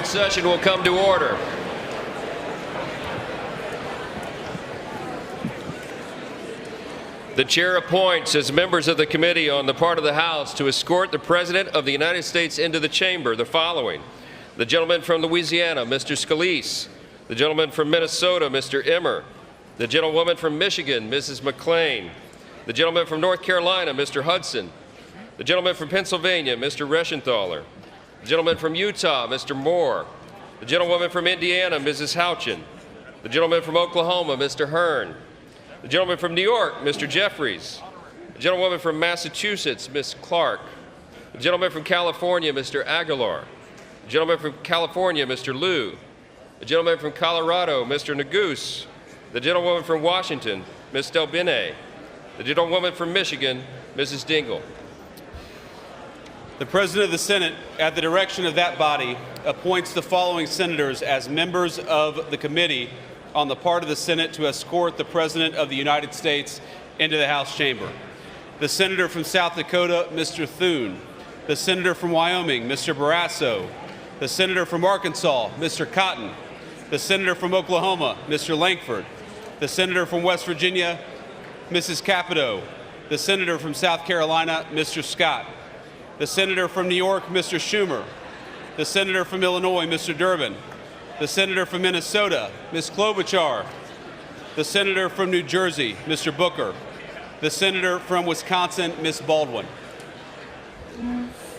session will come to order. The chair appoints as members of the committee on the part of the House to escort the President of the United States into the chamber the following: the gentleman from Louisiana, Mr. Scalise; the gentleman from Minnesota, Mr. Emmer; the gentlewoman from Michigan, Mrs. McClain; the gentleman from North Carolina, Mr. Hudson; the gentleman from Pennsylvania, Mr. Reschenthaler; the gentleman from Utah, Mr. Moore; the gentlewoman from Indiana, Mrs. Houchin; the gentleman from Oklahoma, Mr. Hearn; the gentleman from New York, Mr. Jeffries; the gentlewoman from Massachusetts, Ms. Clark; the gentleman from California, Mr. Aguilar; the gentleman from California, Mr. Liu; the gentleman from Colorado, Mr. Neguse; the gentlewoman from Washington, Ms. Delbene; the gentlewoman from Michigan, Mrs. Dingell. The President of the Senate, at the direction of that body, appoints the following senators as members of the committee on the part of the Senate to escort the President of the United States into the House chamber: the Senator from South Dakota, Mr. Thune; the Senator from Wyoming, Mr. Barrasso; the Senator from Arkansas, Mr. Cotton; the Senator from Oklahoma, Mr. Lankford; the Senator from West Virginia, Mrs. Capito; the Senator from South Carolina, Mr. Scott; the Senator from New York, Mr. Schumer; the Senator from Illinois, Mr. Durbin; the Senator from Minnesota, Ms. Klobuchar; the Senator from New Jersey, Mr. Booker; the Senator from Wisconsin, Ms. Baldwin.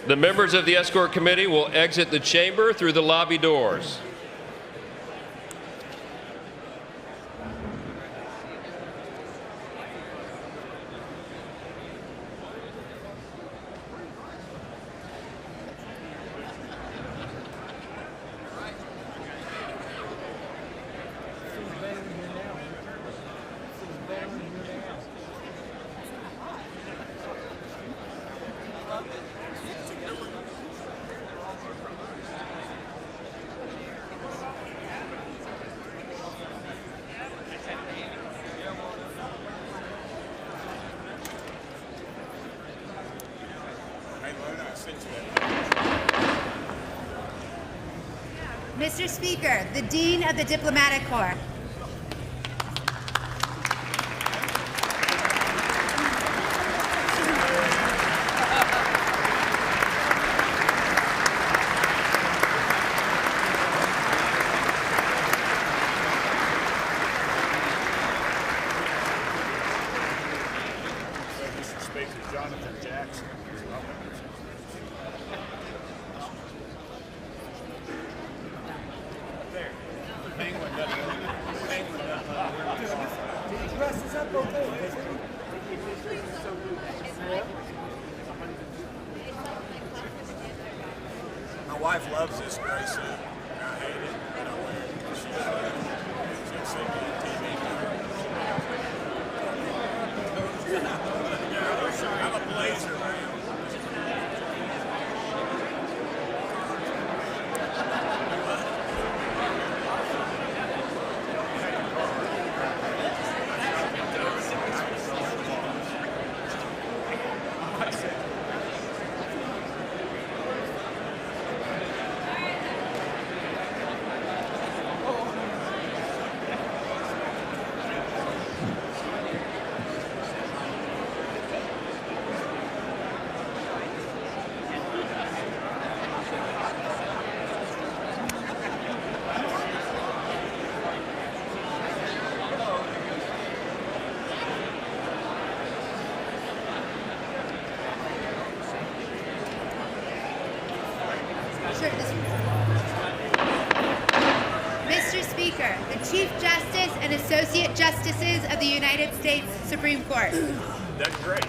The members of the escort committee will exit the chamber through the lobby doors. Mr. Speaker, the Dean of the Diplomatic Corps. Mr. Speaker, Jonathan Jackson. My wife loves this gray suit. I hate it, but I wear it because she's going to see me on TV. I'm a blazer, man. Mr. Speaker, the Chief Justice and Associate Justices of the United States Supreme Court. That's great.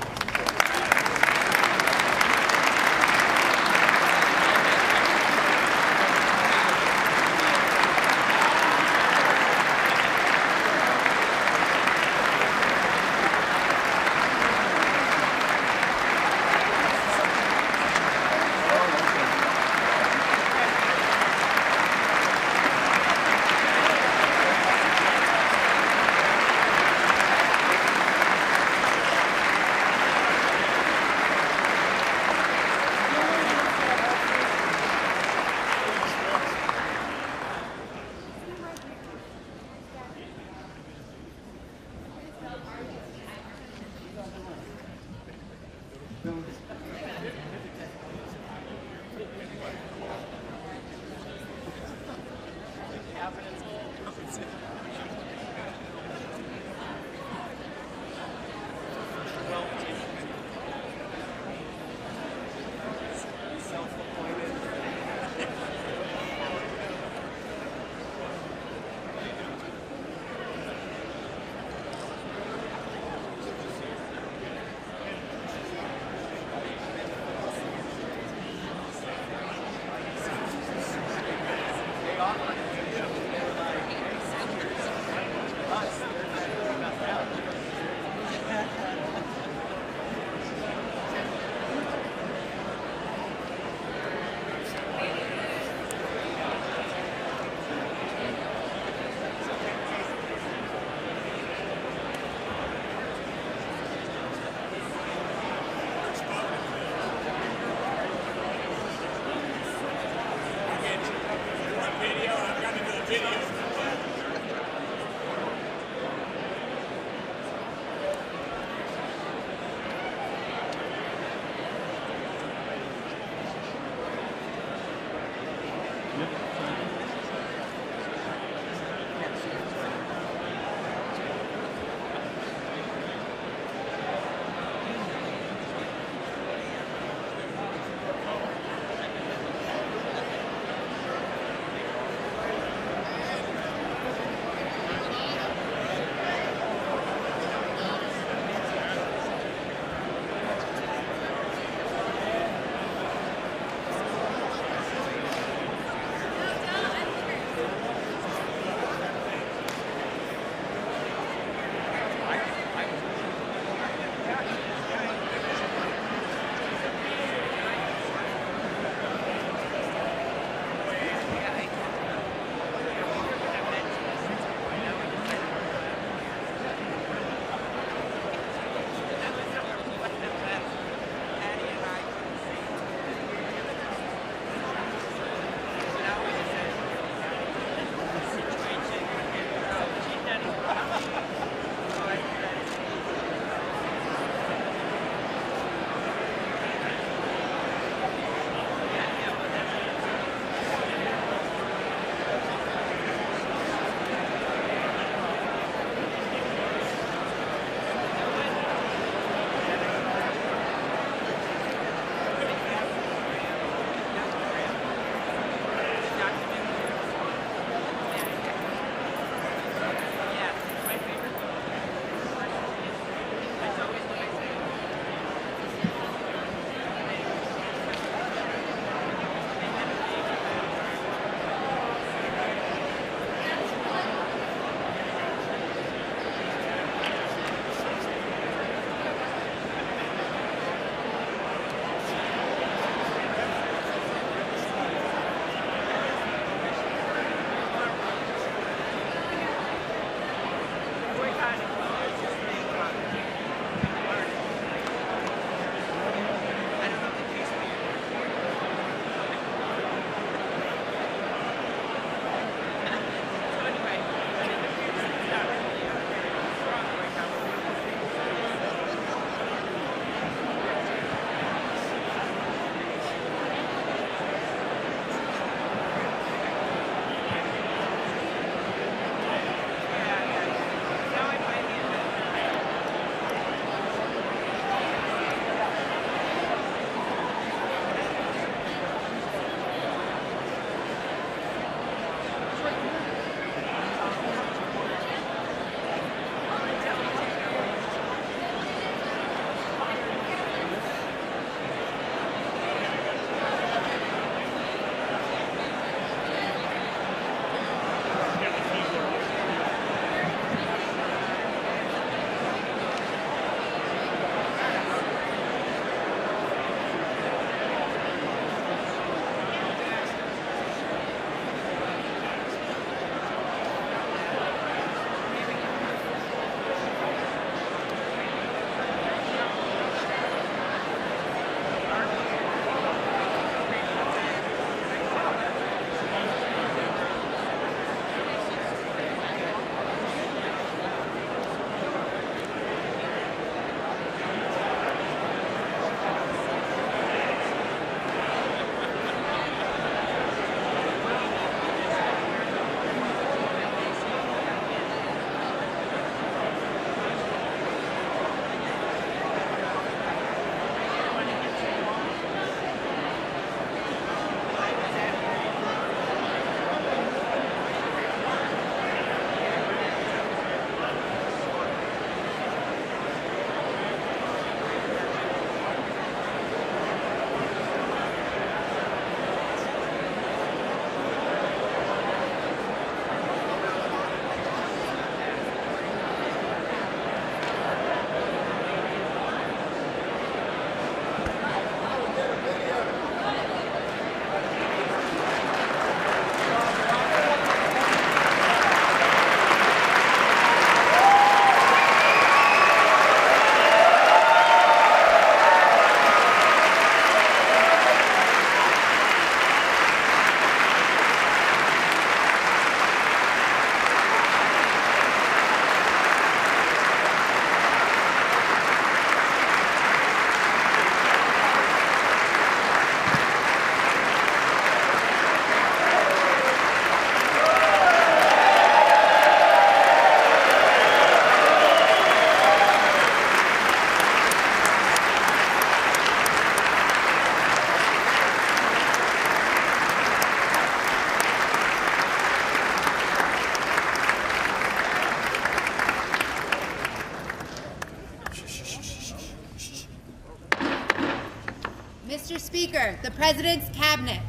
Speaker, the President's Cabinet.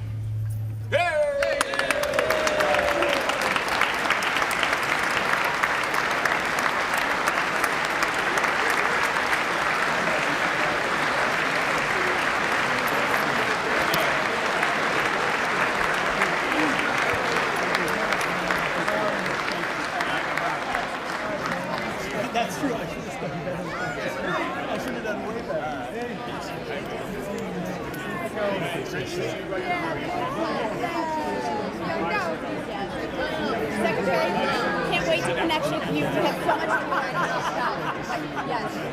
That's true. I should have done better. I should have done way Secretary, can't wait to connect with you. You have so much fun. Yes.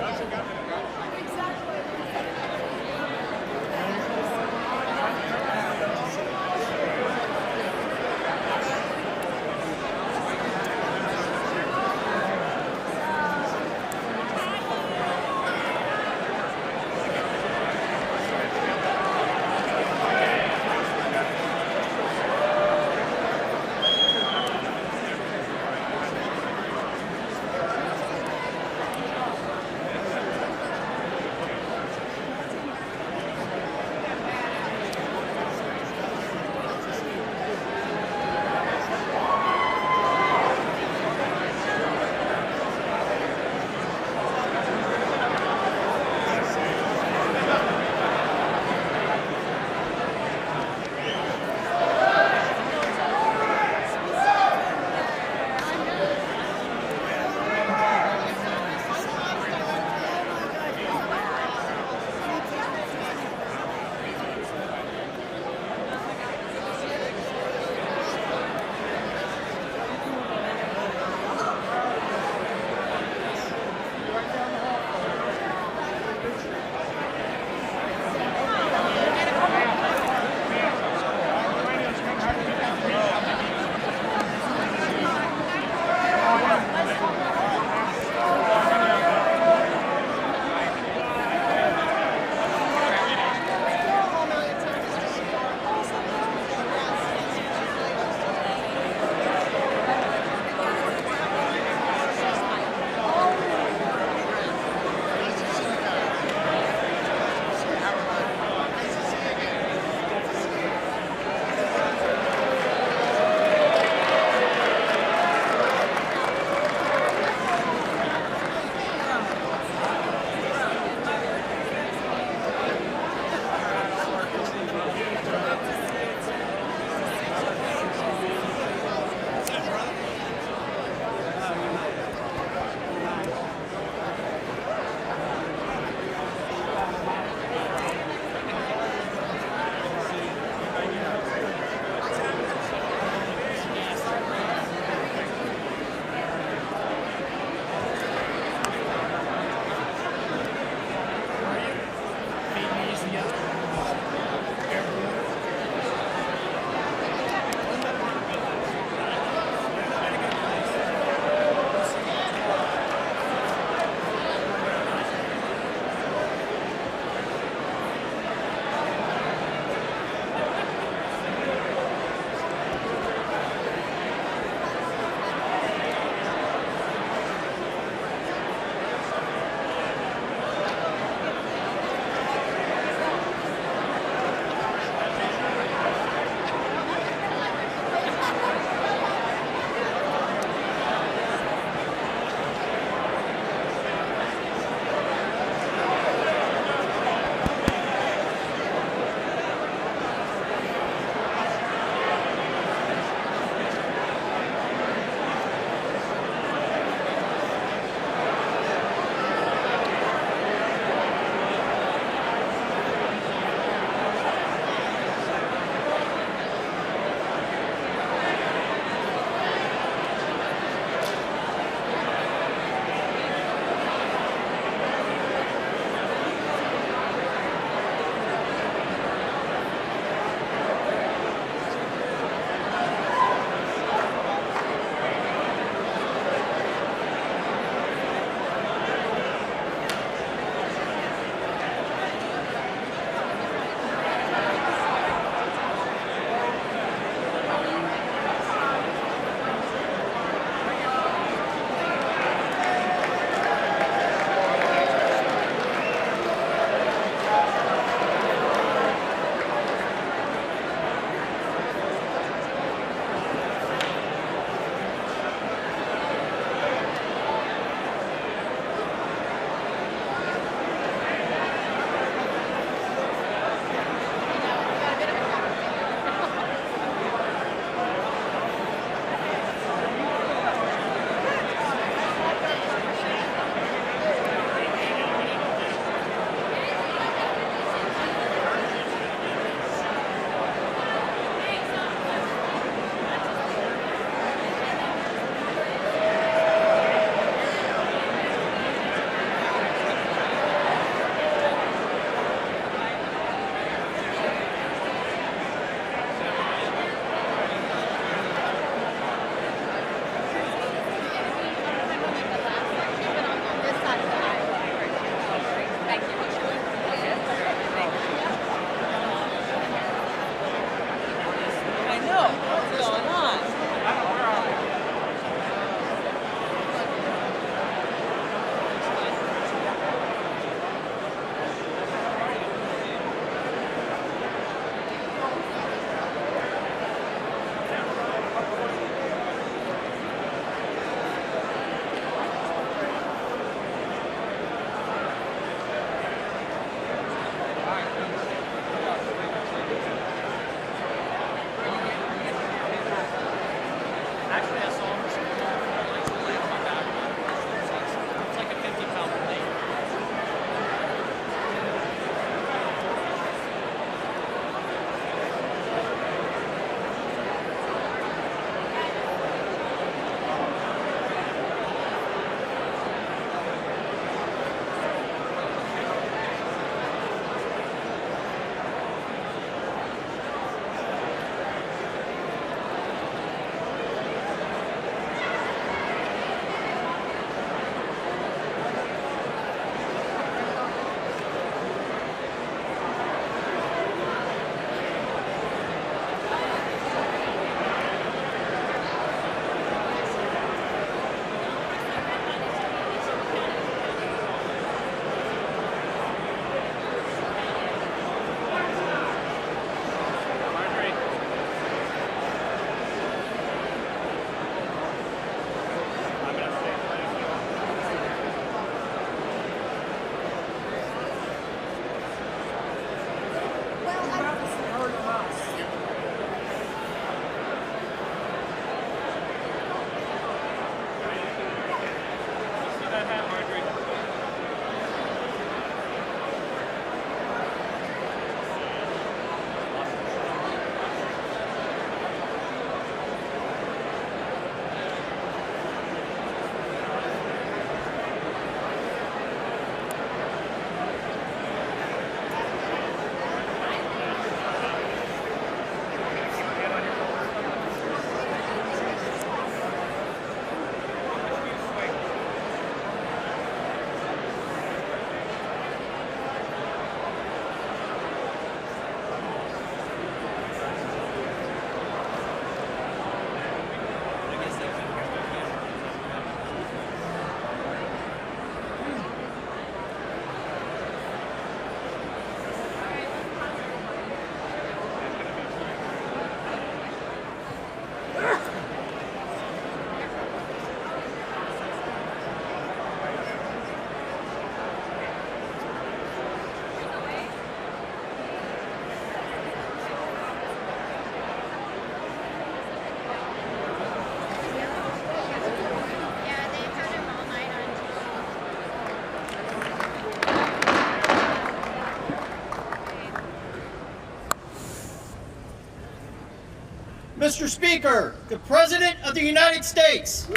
Mr. Speaker, the President of the United States.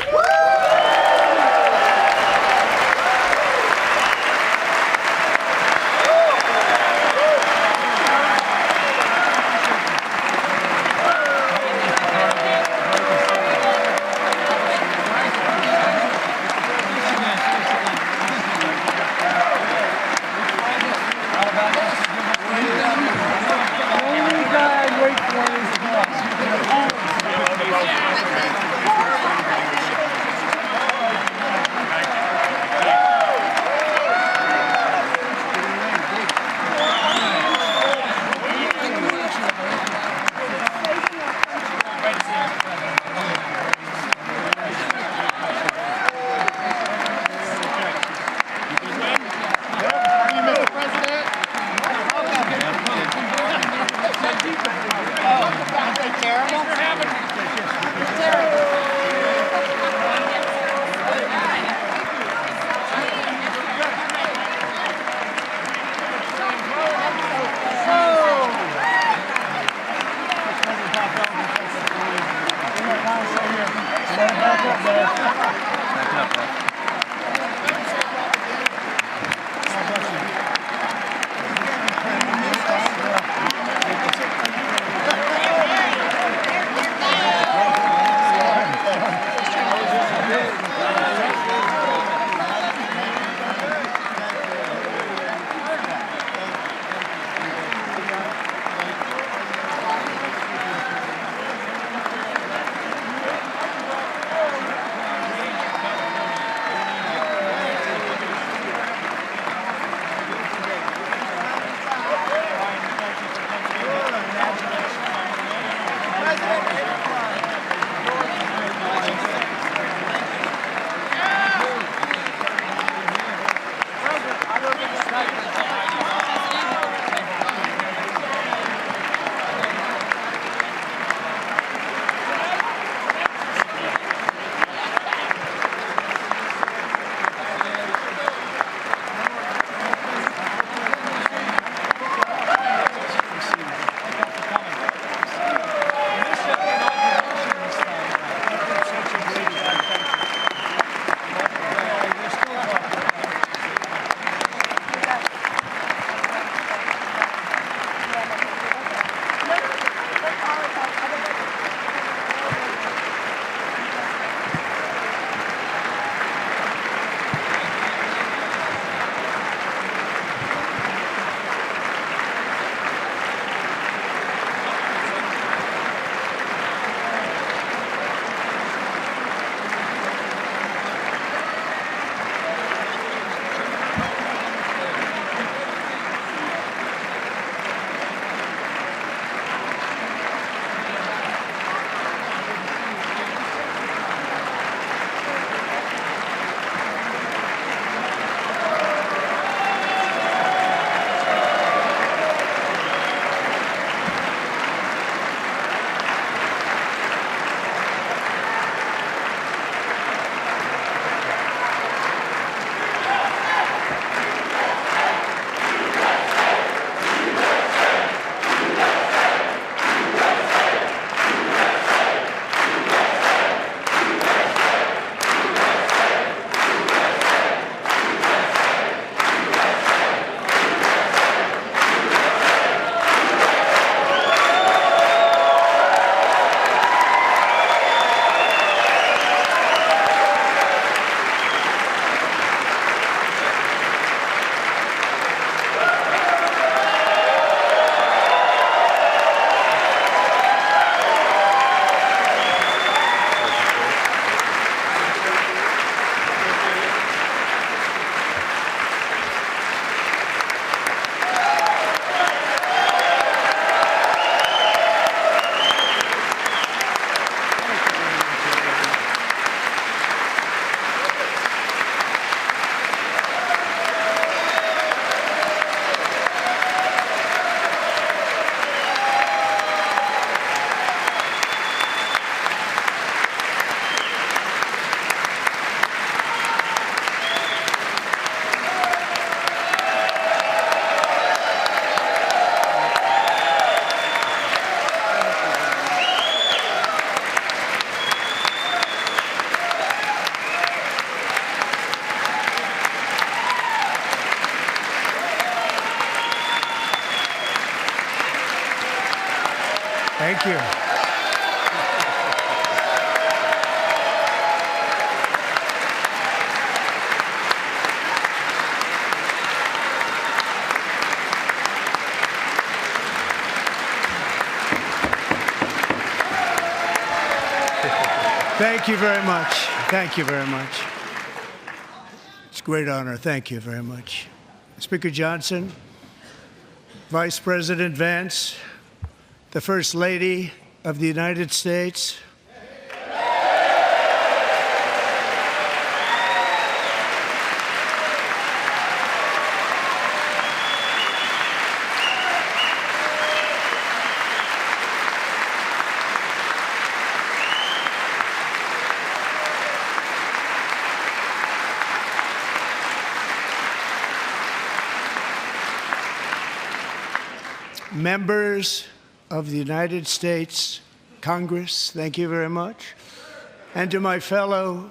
Thank you. Thank you very much. Thank you very much. It's a great honor. Thank you very much. Speaker Johnson, Vice President Vance, the First Lady of the United States, members of the United States Congress, thank you very much. And to my fellow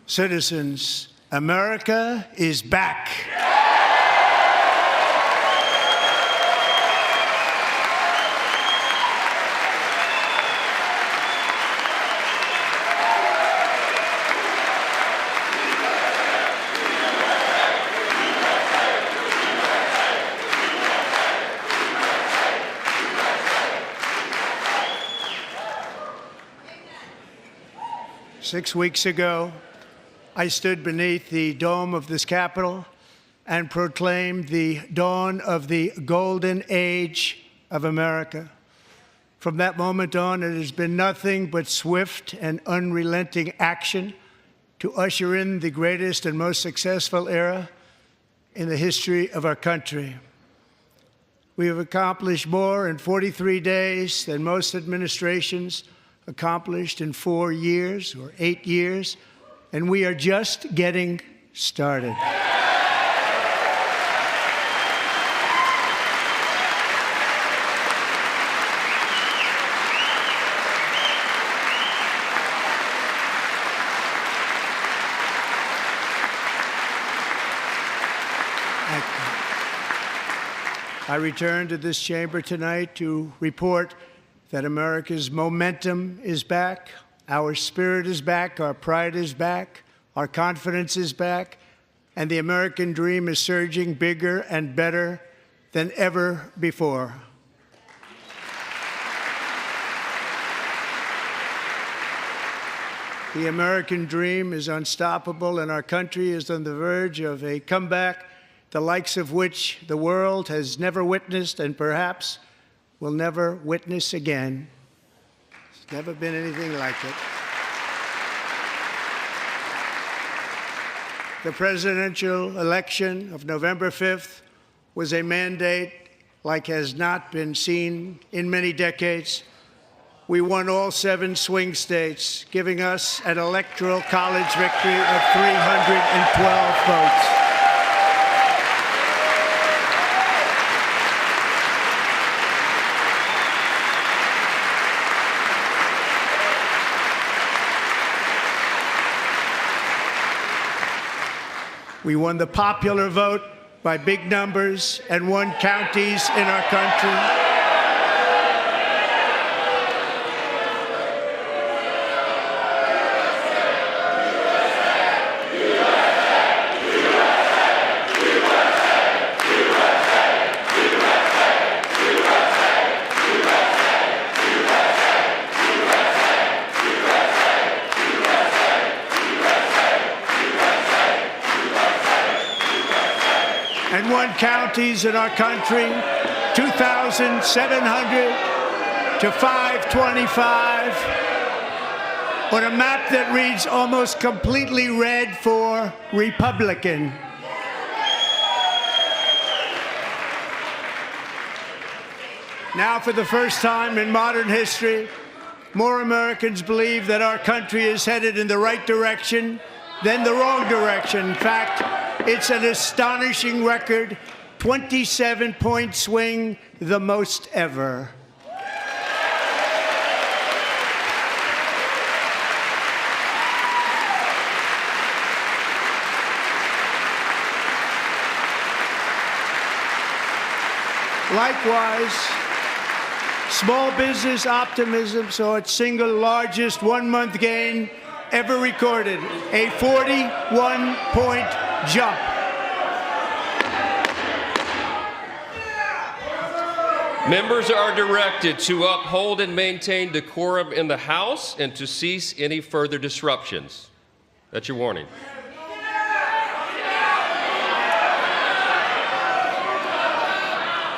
citizens, America is back. 6 weeks ago, I stood beneath the dome of this Capitol and proclaimed the dawn of the golden age of America. From that moment on, it has been nothing but swift and unrelenting action to usher in the greatest and most successful era in the history of our country. We have accomplished more in 43 days than most administrations accomplished in 4 years or 8 years, and we are just getting started. I return to this chamber tonight to report that America's momentum is back, our spirit is back, our pride is back, our confidence is back, and the American dream is surging bigger and better than ever before. The American dream is unstoppable, and our country is on the verge of a comeback, the likes of which the world has never witnessed and perhaps will never witness again. There's never been anything like it. The presidential election of November 5th was a mandate like has not been seen in many decades. We won all 7 swing states, giving us an electoral college victory of 312 votes. We won the popular vote by big numbers and won counties in our country. And won counties in our country, 2,700 to 525, on a map that reads almost completely red for Republican. Now, for the first time in modern history, more Americans believe that our country is headed in the right direction than the wrong direction. In fact, it's an astonishing record, 27-point swing, the most ever. Small business optimism saw its single largest one-month gain ever recorded, a 41-point jump. Members are directed to uphold and maintain decorum in the House and to cease any further disruptions. That's your warning.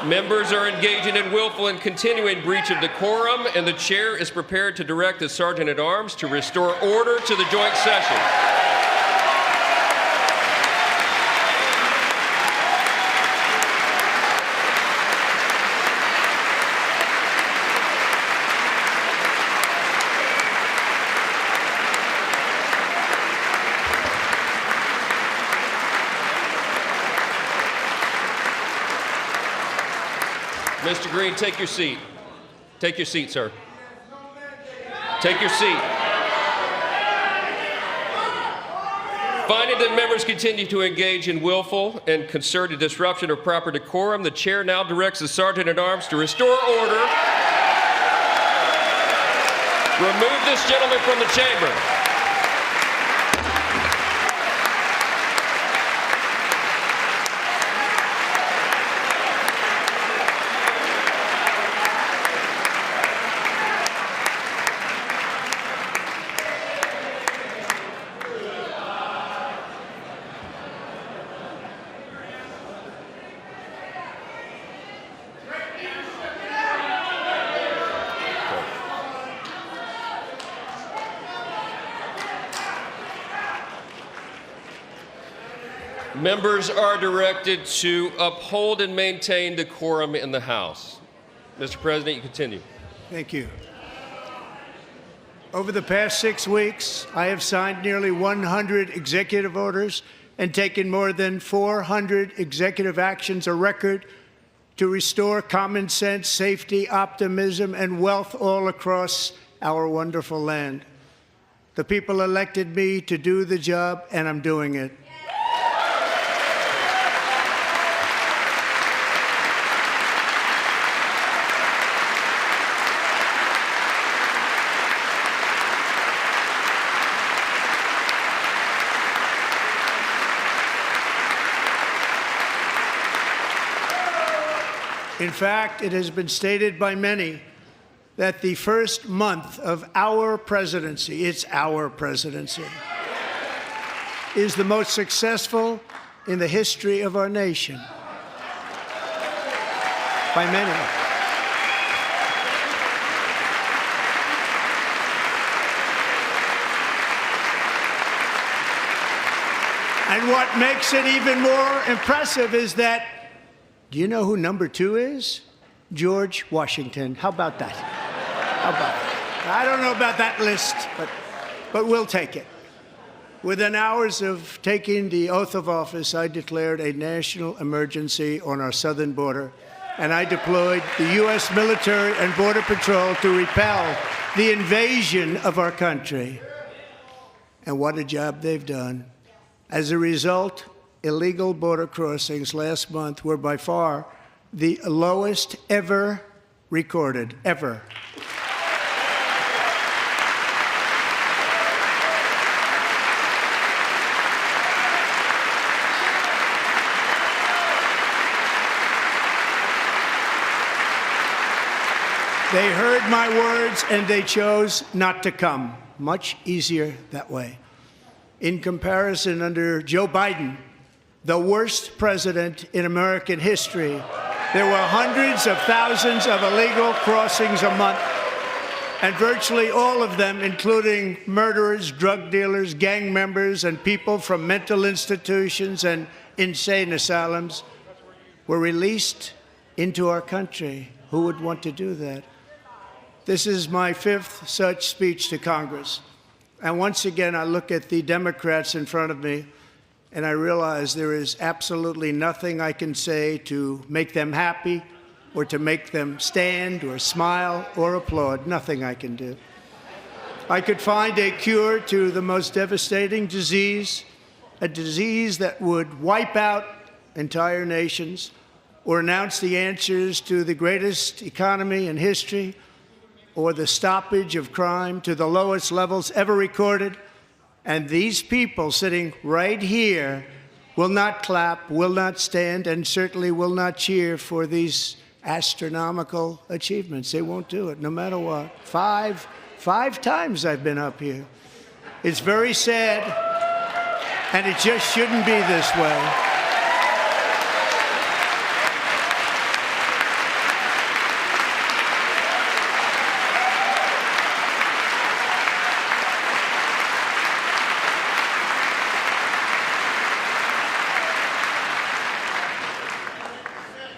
Members are engaging in willful and continuing breach of decorum, and the chair is prepared to direct the Sergeant-at-Arms to restore order to the joint session. Mr. Green, take your seat. Take your seat, sir. Take your seat. Finding that members continue to engage in willful and concerted disruption of proper decorum, the chair now directs the Sergeant-at-Arms to restore order. Remove this gentleman from the chamber. Members are directed to uphold and maintain decorum in the House. Mr. President, you continue. Thank you. Over the past 6 weeks, I have signed nearly 100 executive orders and taken more than 400 executive actions, a record, to restore common sense, safety, optimism, and wealth all across our wonderful land. The people elected me to do the job, and I'm doing it. In fact, it has been stated by many that the first month of our presidency, it's our presidency, is the most successful in the history of our nation. By many. And what makes it even more impressive is that, do you know who number 2 is? George Washington. How about that? How about that? I don't know about that list, but we'll take it. Within hours of taking the oath of office, I declared a national emergency on our southern border, and I deployed the U.S. military and Border Patrol to repel the invasion of our country. And what a job they've done. As a result, illegal border crossings last month were by far the lowest ever recorded, ever. They heard my words and they chose not to come. Much easier that way. In comparison, under Joe Biden, the worst president in American history, there were hundreds of thousands of illegal crossings a month, and virtually all of them, including murderers, drug dealers, gang members, and people from mental institutions and insane asylums, were released into our country. Who would want to do that? This is my 5th such speech to Congress. And once again, I look at the Democrats in front of me, and I realize there is absolutely nothing I can say to make them happy or to make them stand or smile or applaud. Nothing I can do. I could find a cure to the most devastating disease, a disease that would wipe out entire nations, or announce the answers to the greatest economy in history or the stoppage of crime to the lowest levels ever recorded. And these people sitting right here will not clap, will not stand, and certainly will not cheer for these astronomical achievements. They won't do it, no matter what. Five times I've been up here. It's very sad, and it just shouldn't be this way.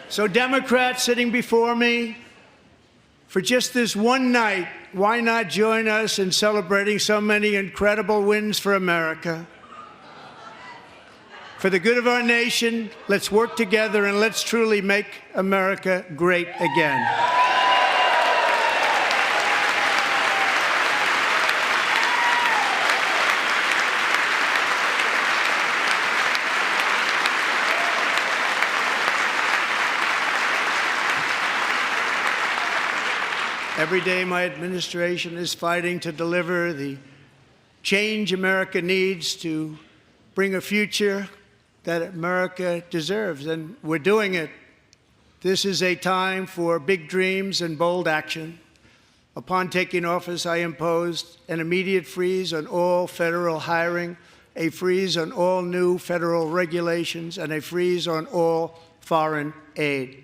So Democrats sitting before me, for just this one night, why not join us in celebrating so many incredible wins for America? For the good of our nation, let's work together and let's truly make America great again. Every day, my administration is fighting to deliver the change America needs to bring a future that America deserves, and we're doing it. This is a time for big dreams and bold action. Upon taking office, I imposed an immediate freeze on all federal hiring, a freeze on all new federal regulations, and a freeze on all foreign aid.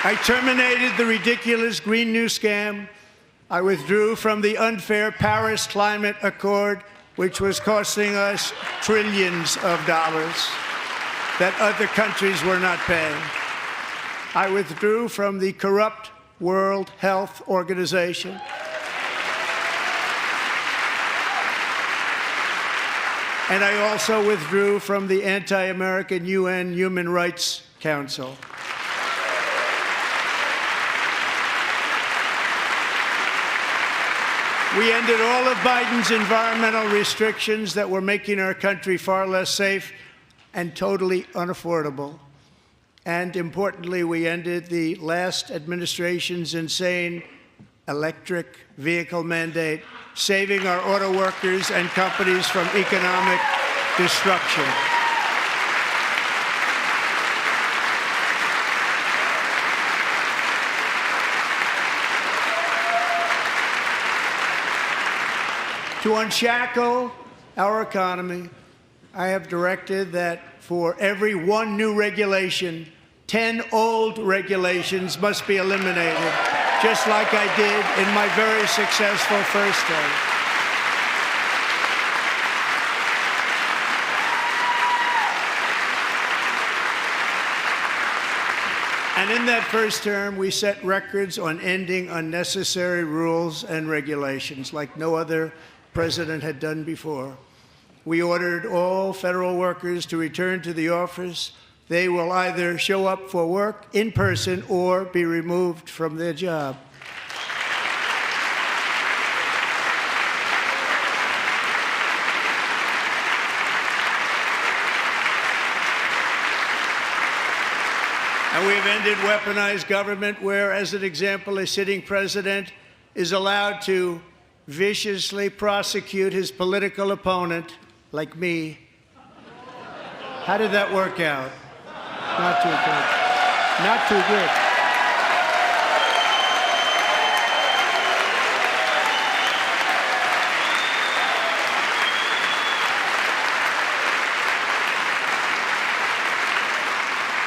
I terminated the ridiculous Green New Scam. I withdrew from the unfair Paris Climate Accord, which was costing us trillions of dollars that other countries were not paying. I withdrew from the corrupt World Health Organization. And I also withdrew from the anti-American UN Human Rights Council. We ended all of Biden's environmental restrictions that were making our country far less safe and totally unaffordable. And importantly, we ended the last administration's insane electric vehicle mandate, saving our auto workers and companies from economic destruction. To unshackle our economy, I have directed that for every one new regulation, 10 old regulations must be eliminated, just like I did in my very successful first term. And in that first term, we set records on ending unnecessary rules and regulations like no other president had done before. We ordered all federal workers to return to the office. They will either show up for work in person or be removed from their job. And we've ended weaponized government where, as an example, a sitting president is allowed to viciously prosecute his political opponent, like me. How did that work out? Not too good. Not too good.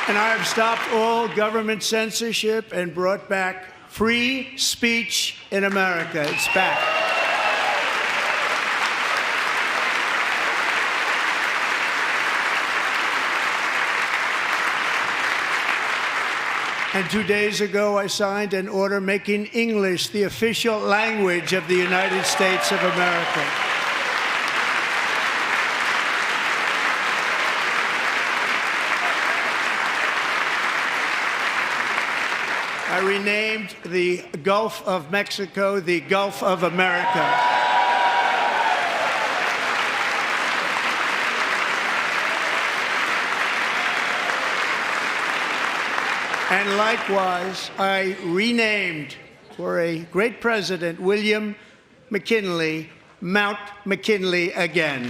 And I have stopped all government censorship and brought back free speech in America. It's back. And 2 days ago, I signed an order making English the official language of the United States of America. I renamed the Gulf of Mexico the Gulf of America. And likewise, I renamed, for a great president, William McKinley, Mount McKinley again.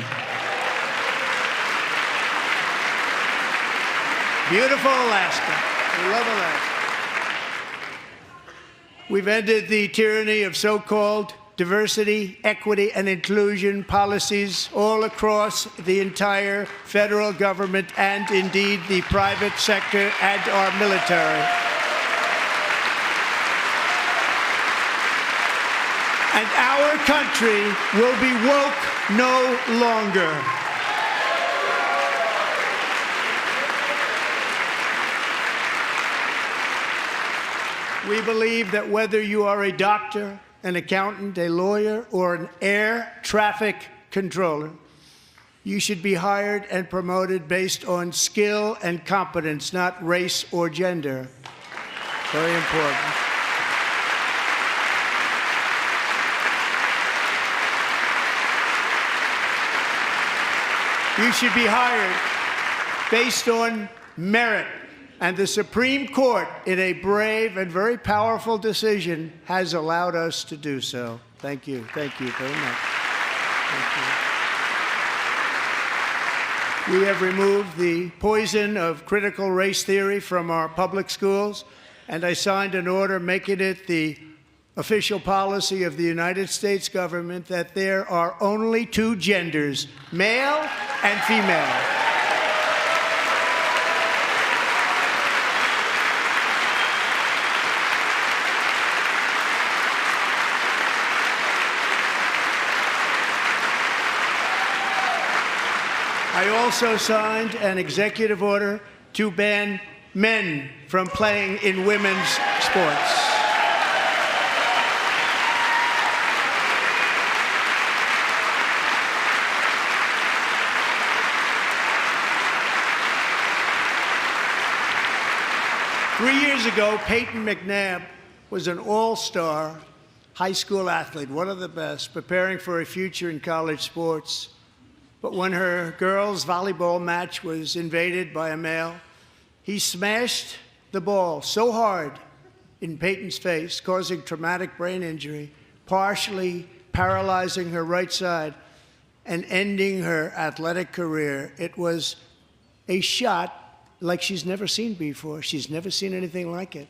Beautiful Alaska. We love Alaska. We've ended the tyranny of so-called diversity, equity, and inclusion policies all across the entire federal government and indeed the private sector and our military. And our country will be woke no longer. We believe that whether you are a doctor, an accountant, a lawyer, or an air traffic controller, you should be hired and promoted based on skill and competence, not race or gender. Very important. You should be hired based on merit. And the Supreme Court, in a brave and very powerful decision, has allowed us to do so. Thank you. Thank you very much. Thank you. We have removed the poison of critical race theory from our public schools, and I signed an order making it the official policy of the United States government that there are only two genders, male and female. I also signed an executive order to ban men from playing in women's sports. Three years ago, Peyton McNabb was an all-star high school athlete, one of the best, preparing for a future in college sports. But when her girls' volleyball match was invaded by a male, he smashed the ball so hard in Peyton's face, causing traumatic brain injury, partially paralyzing her right side and ending her athletic career. It was a shot like she's never seen before. She's never seen anything like it.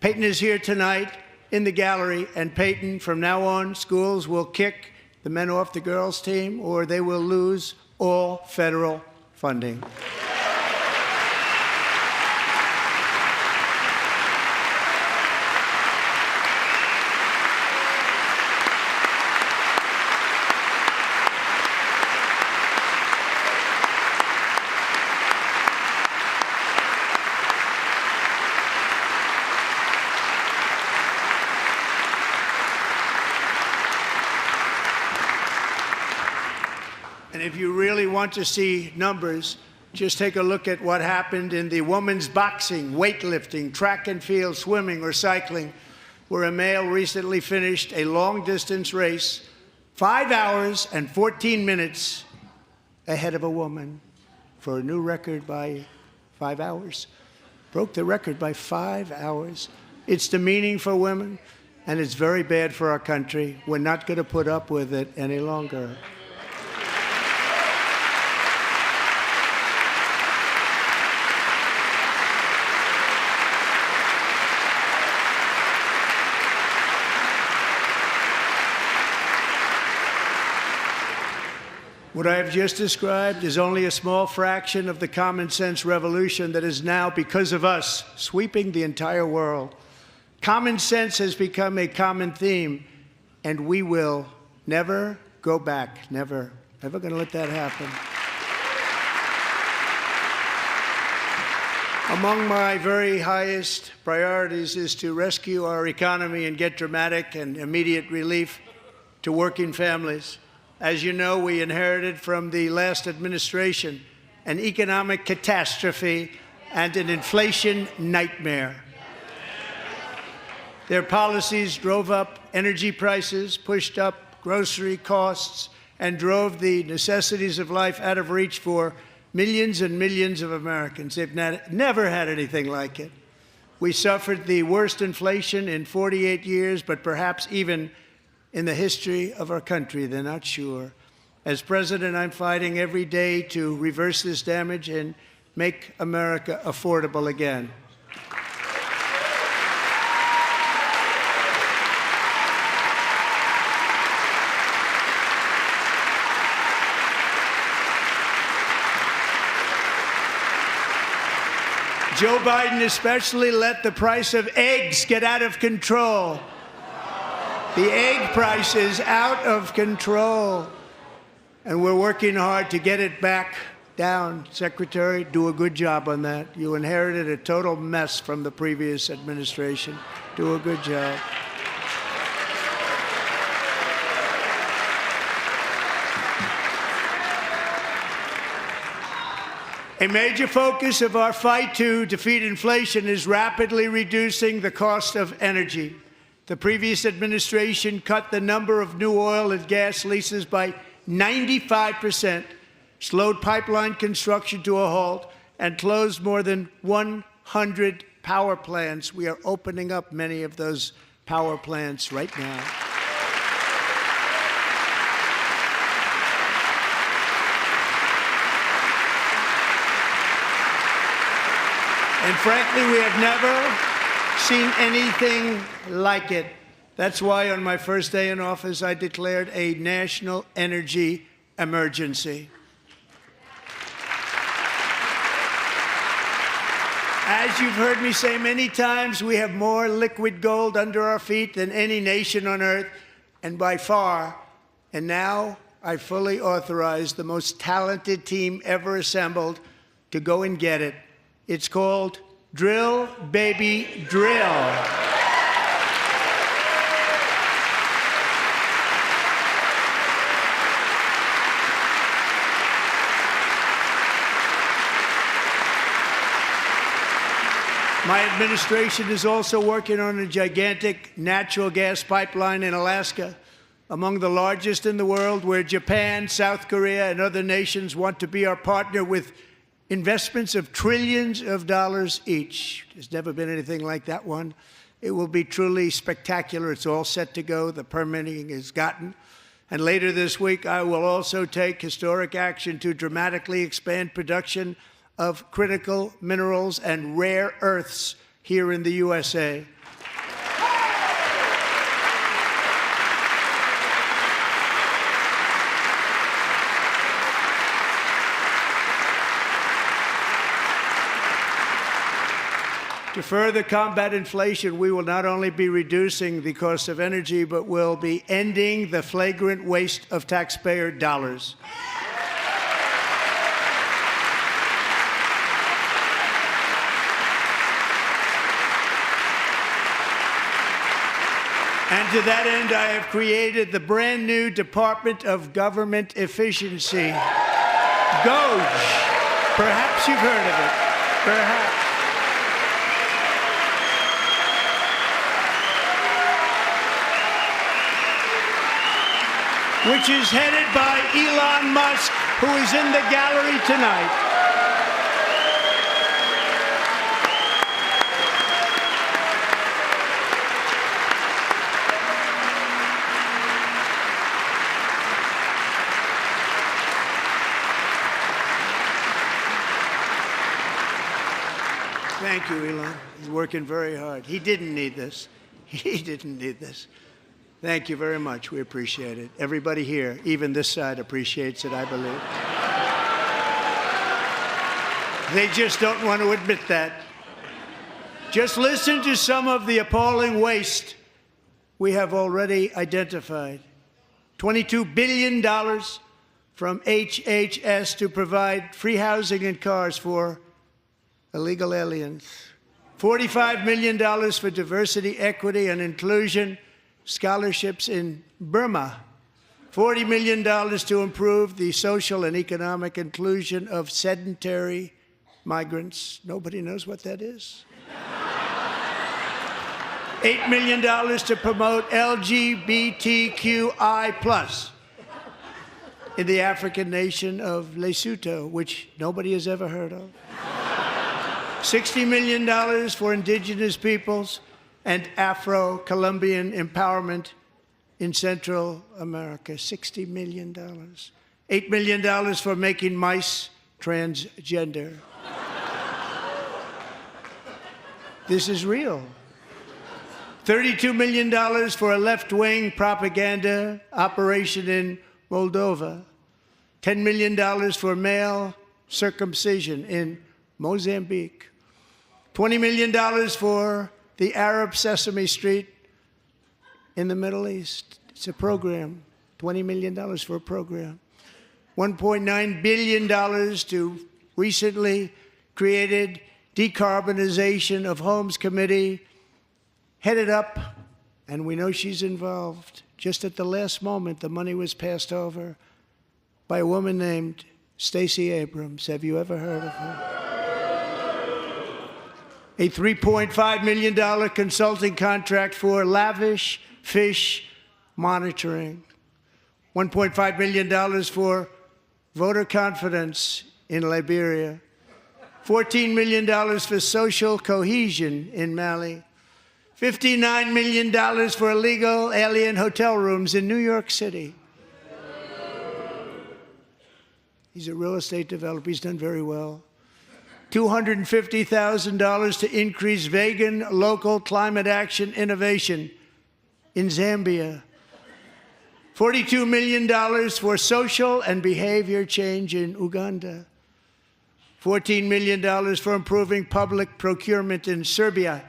Peyton is here tonight in the gallery, and Peyton, from now on, schools will kick the men off the girls' team, or they will lose all federal funding. And if you really want to see numbers, just take a look at what happened in the women's boxing, weightlifting, track and field, swimming, or cycling, where a male recently finished a long-distance race 5 hours and 14 minutes ahead of a woman for a new record by 5 hours. Broke the record by 5 hours. It's demeaning for women, and it's very bad for our country. We're not going to put up with it any longer. What I have just described is only a small fraction of the common sense revolution that is now, because of us, sweeping the entire world. Common sense has become a common theme, and we will never go back. Never. Never going to let that happen. Among my very highest priorities is to rescue our economy and get dramatic and immediate relief to working families. As you know, we inherited from the last administration an economic catastrophe and an inflation nightmare. Their policies drove up energy prices, pushed up grocery costs, and drove the necessities of life out of reach for millions and millions of Americans. They've never had anything like it. We suffered the worst inflation in 48 years, but perhaps even in the history of our country. They're not sure. As president, I'm fighting every day to reverse this damage and make America affordable again. Joe Biden especially let the price of eggs get out of control. The egg price is out of control, and we're working hard to get it back down. Secretary, do a good job on that. You inherited a total mess from the previous administration. Do a good job. A major focus of our fight to defeat inflation is rapidly reducing the cost of energy. The previous administration cut the number of new oil and gas leases by 95%, slowed pipeline construction to a halt, and closed more than 100 power plants. We are opening up many of those power plants right now. And frankly, we have never seen anything like it. That's why on my first day in office, I declared a national energy emergency. As you've heard me say many times, we have more liquid gold under our feet than any nation on earth, and by far. And now I fully authorize the most talented team ever assembled to go and get it. It's called Drill, Baby, Drill. My administration is also working on a gigantic natural gas pipeline in Alaska, among the largest in the world, where Japan, South Korea, and other nations want to be our partner with investments of trillions of dollars each. There's never been anything like that one. It will be truly spectacular. It's all set to go. The permitting is gotten. And later this week, I will also take historic action to dramatically expand production of critical minerals and rare earths here in the USA. To further combat inflation, we will not only be reducing the cost of energy, but will be ending the flagrant waste of taxpayer dollars. And to that end, I have created the brand new Department of Government Efficiency, DOGE. Perhaps you've heard of it. Perhaps. Which is headed by Elon Musk, who is in the gallery tonight. Thank you, Elon. He's working very hard. He didn't need this. He didn't need this. Thank you very much. We appreciate it. Everybody here, even this side, appreciates it, I believe. They just don't want to admit that. Just listen to some of the appalling waste we have already identified. $22 billion from HHS to provide free housing and cars for illegal aliens. $45 million for diversity, equity, and inclusion scholarships in Burma. $40 million to improve the social and economic inclusion of sedentary migrants. Nobody knows what that is. $8 million to promote LGBTQI+ in the African nation of Lesotho, which nobody has ever heard of. $60 million for indigenous peoples and Afro-Colombian empowerment in Central America. $60 million. $8 million for making mice transgender. This is real. $32 million for a left-wing propaganda operation in Moldova. $10 million for male circumcision in Mozambique. $20 million for the Arab Sesame Street in the Middle East. It's a program. $20 million for a program. $1.9 billion to recently created Decarbonization of Homes Committee, headed up, and we know she's involved. Just at the last moment, the money was passed over by a woman named Stacey Abrams. Have you ever heard of her? A $3.5 million consulting contract for lavish fish monitoring. $1.5 million for voter confidence in Liberia. $14 million for social cohesion in Mali. $59 million for illegal alien hotel rooms in New York City. He's a real estate developer. He's done very well. $250,000 to increase vegan local climate action innovation in Zambia. $42 million for social and behavior change in Uganda. $14 million for improving public procurement in Serbia.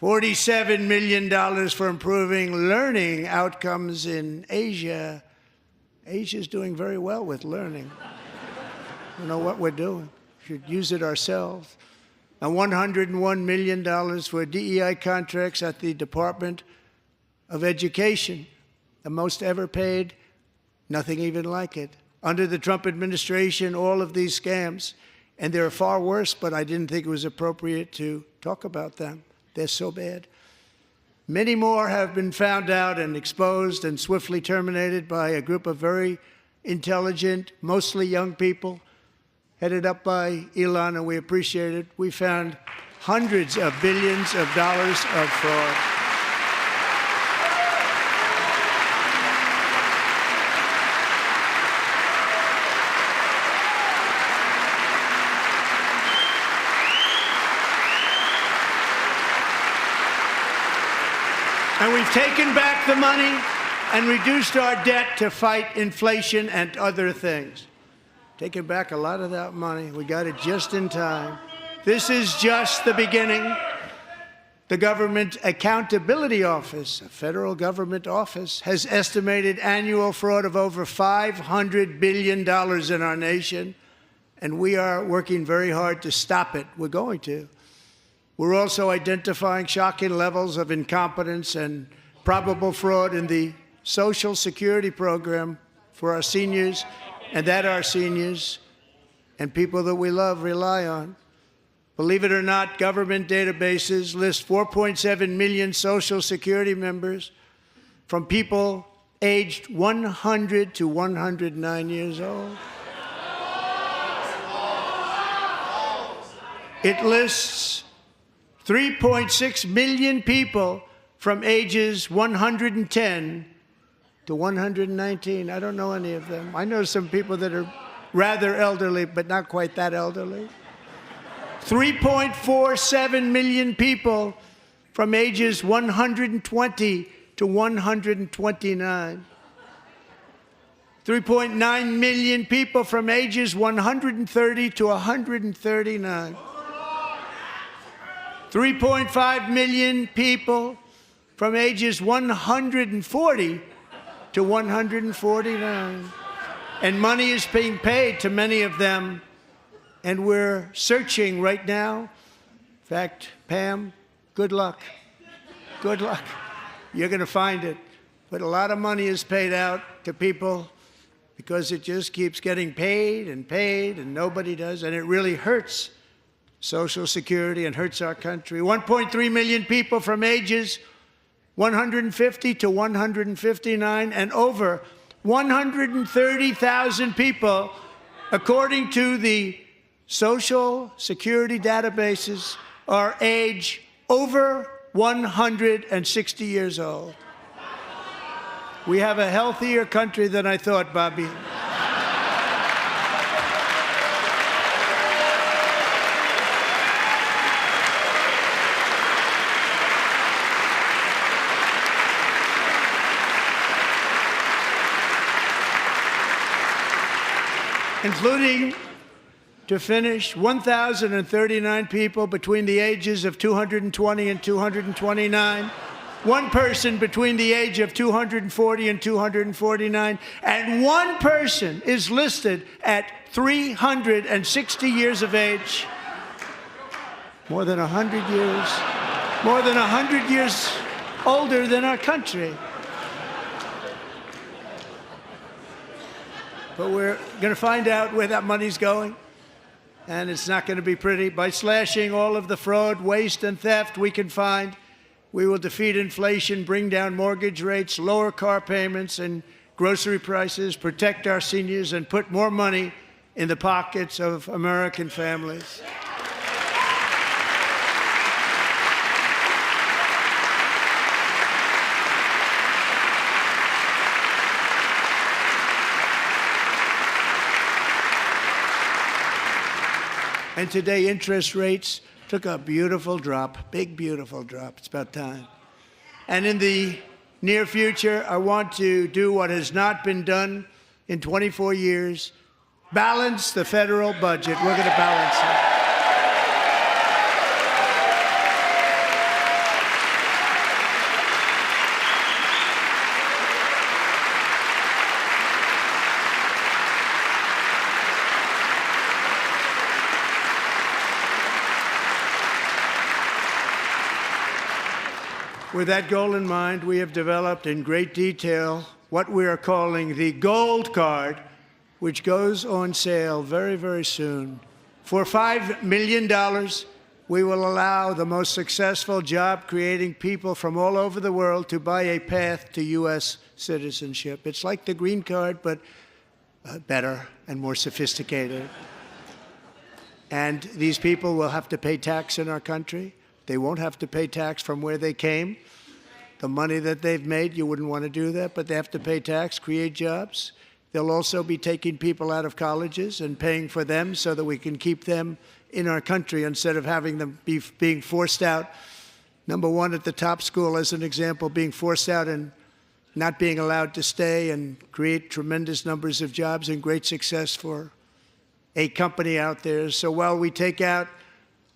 $47 million for improving learning outcomes in Asia. Asia's doing very well with learning. We know what we're doing. We should use it ourselves. And $101 million for DEI contracts at the Department of Education. The most ever paid, nothing even like it. Under the Trump administration, all of these scams, and they're far worse, but I didn't think it was appropriate to talk about them. They're so bad. Many more have been found out and exposed and swiftly terminated by a group of very intelligent, mostly young people, headed up by Elon, and we appreciate it. We found hundreds of billions of dollars of fraud. And we've taken back the money and reduced our debt to fight inflation and other things. Taken back a lot of that money. We got it just in time. This is just the beginning. The Government Accountability Office, a federal government office, has estimated annual fraud of over $500 billion in our nation, and we are working very hard to stop it. We're going to. We're also identifying shocking levels of incompetence and probable fraud in the Social Security program for our seniors, and that our seniors and people that we love rely on. Believe it or not, government databases list 4.7 million Social Security members from people aged 100 to 109 years old. It lists 3.6 million people from ages 110 to 119. I don't know any of them. I know some people that are rather elderly, but not quite that elderly. 3.47 million people from ages 120 to 129. 3.9 million people from ages 130 to 139. 3.5 million people from ages 140 to 149. And money is being paid to many of them, and we're searching right now. In fact, Pam, good luck. Good luck. You're going to find it. But a lot of money is paid out to people because it just keeps getting paid and nobody does, and it really hurts Social Security and hurts our country. 1.3 million people from ages 150 to 159, and over 130,000 people, according to the Social Security databases, are age over 160 years old. We have a healthier country than I thought, Bobby. Including, to finish, 1,039 people between the ages of 220 and 229, one person between the age of 240 and 249, and one person is listed at 360 years of age. More than 100 years older than our country. But we're going to find out where that money's going, and it's not going to be pretty. By slashing all of the fraud, waste, and theft we can find, we will defeat inflation, bring down mortgage rates, lower car payments and grocery prices, protect our seniors, and put more money in the pockets of American families. And today, interest rates took a beautiful drop, big, beautiful drop. It's about time. And in the near future, I want to do what has not been done in 24 years, balance the federal budget. We're going to balance it. With that goal in mind, we have developed in great detail what we are calling the Gold Card, which goes on sale very, very soon. For $5 million, we will allow the most successful job-creating people from all over the world to buy a path to U.S. citizenship. It's like the green card, but better and more sophisticated. And these people will have to pay tax in our country. They won't have to pay tax from where they came. The money that they've made, you wouldn't want to do that, but they have to pay tax, create jobs. They'll also be taking people out of colleges and paying for them so that we can keep them in our country instead of having them being forced out. Number one, at the top school, as an example, being forced out and not being allowed to stay and create tremendous numbers of jobs and great success for a company out there. So while we take out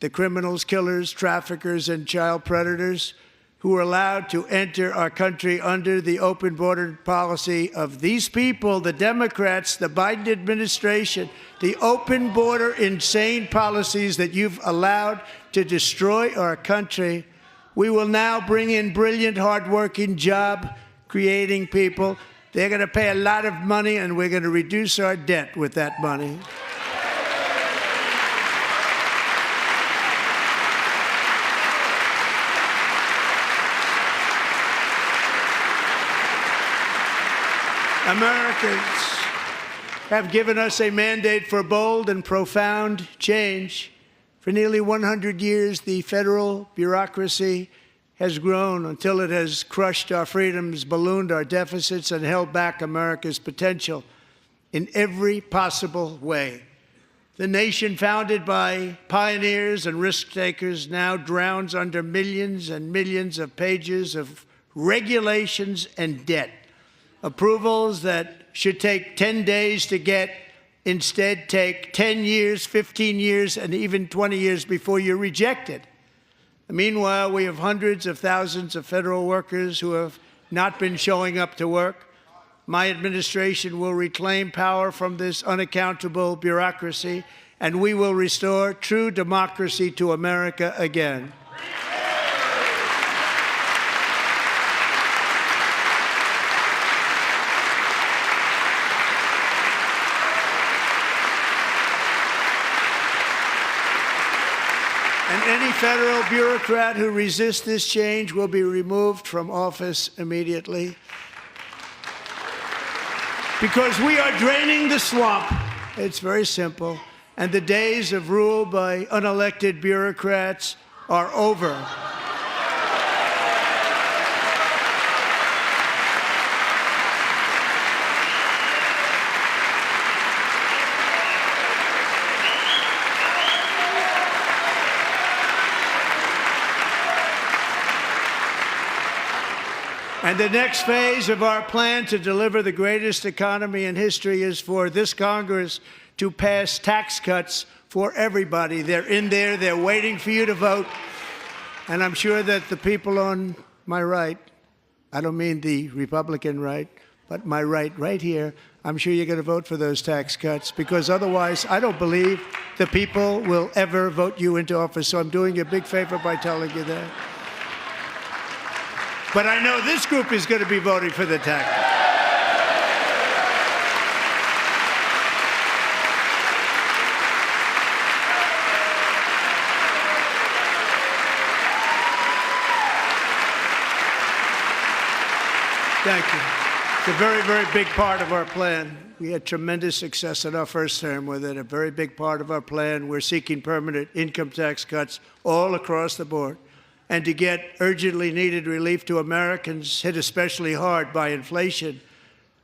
the criminals, killers, traffickers, and child predators who are allowed to enter our country under the open border policy of these people, the Democrats, the Biden administration, the open border insane policies that you've allowed to destroy our country, we will now bring in brilliant, hardworking, job-creating people. They're going to pay a lot of money, and we're going to reduce our debt with that money. Americans have given us a mandate for bold and profound change. For nearly 100 years, the federal bureaucracy has grown until it has crushed our freedoms, ballooned our deficits, and held back America's potential in every possible way. The nation founded by pioneers and risk-takers now drowns under millions and millions of pages of regulations and debt. Approvals that should take 10 days to get instead take 10 years, 15 years, and even 20 years before you're rejected. Meanwhile, we have hundreds of thousands of federal workers who have not been showing up to work. My administration will reclaim power from this unaccountable bureaucracy, and we will restore true democracy to America again. that any federal bureaucrat who resists this change will be removed from office immediately. Because we are draining the swamp. It's very simple. And the days of rule by unelected bureaucrats are over. And the next phase of our plan to deliver the greatest economy in history is for this Congress to pass tax cuts for everybody. They're in there. They're waiting for you to vote. And I'm sure that the people on my right, I don't mean the Republican right, but my right here, I'm sure you're going to vote for those tax cuts, because otherwise I don't believe the people will ever vote you into office. So I'm doing you a big favor by telling you that. But I know this group is going to be voting for the tax. Thank you. It's a very, very big part of our plan. We had tremendous success in our first term with it. A very big part of our plan. We're seeking permanent income tax cuts all across the board. And to get urgently needed relief to Americans hit especially hard by inflation,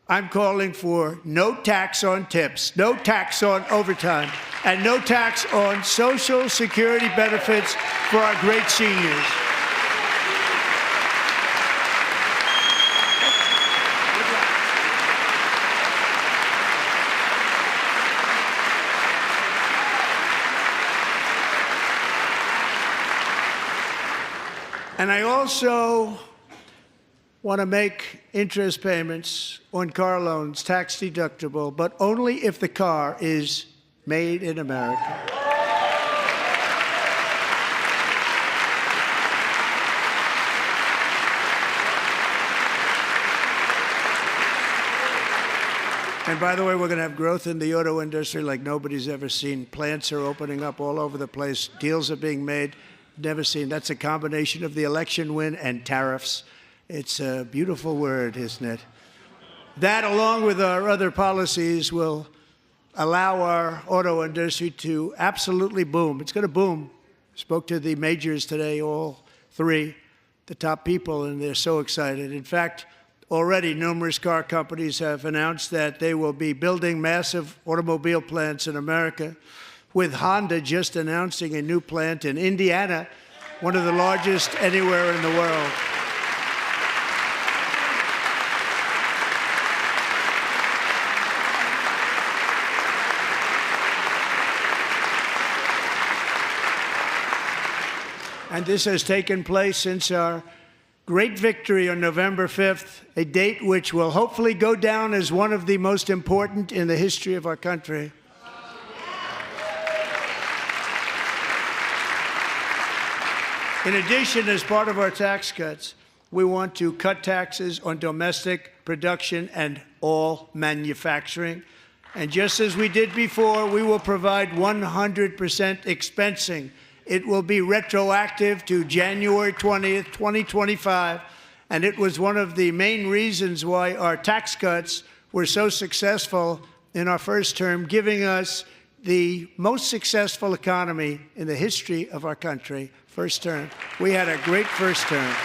I'm calling for no tax on tips, no tax on overtime, and no tax on Social Security benefits for our great seniors. And I also want to make interest payments on car loans tax deductible, but only if the car is made in America. And by the way, we're going to have growth in the auto industry like nobody's ever seen. Plants are opening up all over the place. Deals are being made. Never seen. That's a combination of the election win and tariffs. It's a beautiful word, isn't it? That, along with our other policies, will allow our auto industry to absolutely boom. It's going to boom. Spoke to the majors today, all three, the top people, and they're so excited. In fact, already numerous car companies have announced that they will be building massive automobile plants in America, with Honda just announcing a new plant in Indiana, one of the largest anywhere in the world. And this has taken place since our great victory on November 5th, a date which will hopefully go down as one of the most important in the history of our country. In addition, as part of our tax cuts, we want to cut taxes on domestic production and all manufacturing. And just as we did before, we will provide 100% expensing. It will be retroactive to January 20th, 2025. And it was one of the main reasons why our tax cuts were so successful in our first term, giving us the most successful economy in the history of our country. First term. We had a great first term.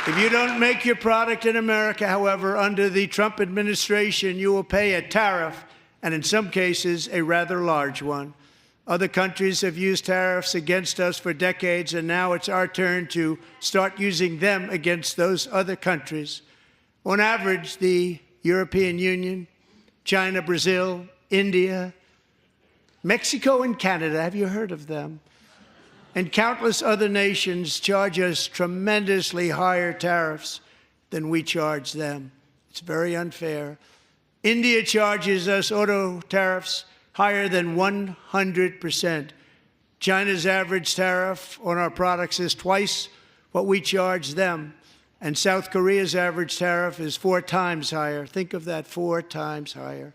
If you don't make your product in America, however, under the Trump administration, you will pay a tariff, and in some cases, a rather large one. Other countries have used tariffs against us for decades, and now it's our turn to start using them against those other countries. On average, the European Union, China, Brazil, India, Mexico, and Canada, have you heard of them? And countless other nations charge us tremendously higher tariffs than we charge them. It's very unfair. India charges us auto tariffs higher than 100%. China's average tariff on our products is twice what we charge them. And South Korea's average tariff is 4 times higher. Think of that, 4 times higher.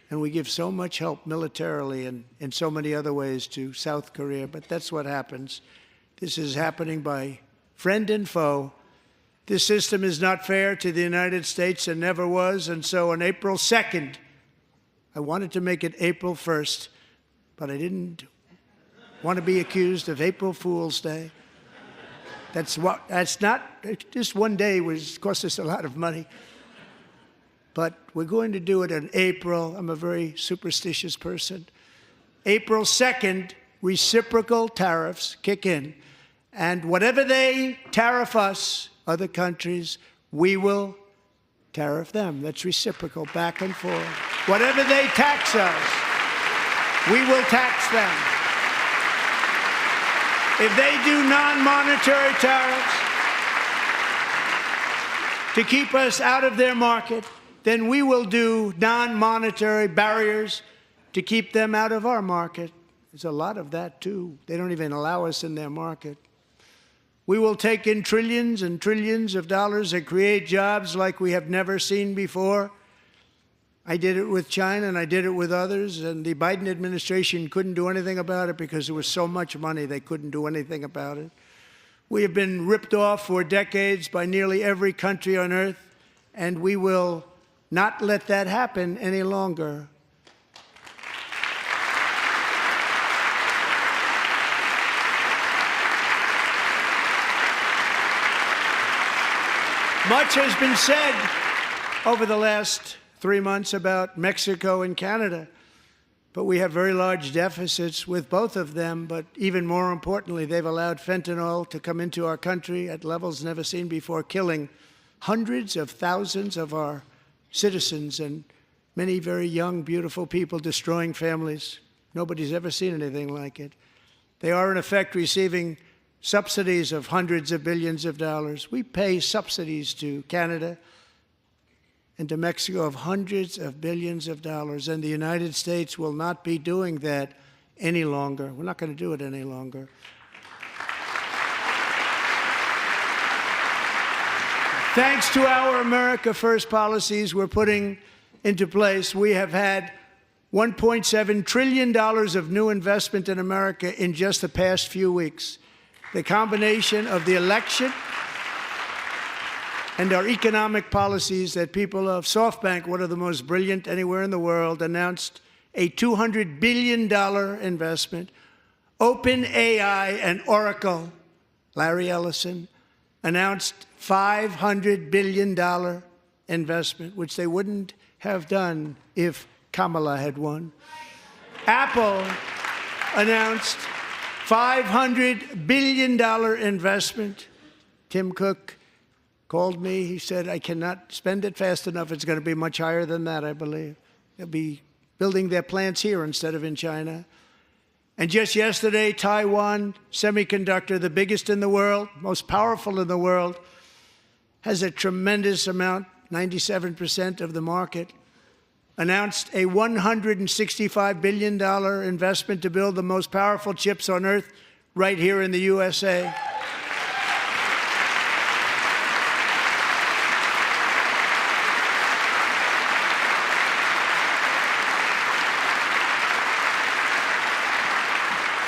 And we give so much help militarily and in so many other ways to South Korea, but that's what happens. This is happening by friend and foe. This system is not fair to the United States and never was, and so on April 2nd, I wanted to make it April 1st, but I didn't want to be accused of April Fool's Day. That's not, just one day cost us a lot of money. But we're going to do it in April. I'm a very superstitious person. April 2nd, reciprocal tariffs kick in. And whatever they tariff us, other countries, we will tariff them. That's reciprocal, back and forth. Whatever they tax us, we will tax them. If they do non-monetary tariffs to keep us out of their market, then we will do non-monetary barriers to keep them out of our market. There's a lot of that, too. They don't even allow us in their market. We will take in trillions and trillions of dollars and create jobs like we have never seen before. I did it with China, and I did it with others, and the Biden administration couldn't do anything about it because there was so much money they couldn't do anything about it. We have been ripped off for decades by nearly every country on earth, and we will not let that happen any longer. Much has been said over the last 3 months about Mexico and Canada, but we have very large deficits with both of them. But even more importantly, they've allowed fentanyl to come into our country at levels never seen before, killing hundreds of thousands of our citizens and many very young, beautiful people, destroying families. Nobody's ever seen anything like it. They are, in effect, receiving subsidies of hundreds of billions of dollars. We pay subsidies to Canada and to Mexico of hundreds of billions of dollars, and the United States will not be doing that any longer. We're not going to do it any longer. Thanks to our America First policies we're putting into place, we have had $1.7 trillion of new investment in America in just the past few weeks. The combination of the election and our economic policies that people of SoftBank, one of the most brilliant anywhere in the world, announced a $200 billion investment. OpenAI and Oracle, Larry Ellison, announced $500 billion investment, which they wouldn't have done if Kamala had won. Apple announced $500 billion investment. Tim Cook called me. He said, I cannot spend it fast enough. It's going to be much higher than that, I believe. They'll be building their plants here instead of in China. And just yesterday, Taiwan Semiconductor, the biggest in the world, most powerful in the world, has a tremendous amount, 97% of the market, announced a $165 billion investment to build the most powerful chips on earth right here in the USA.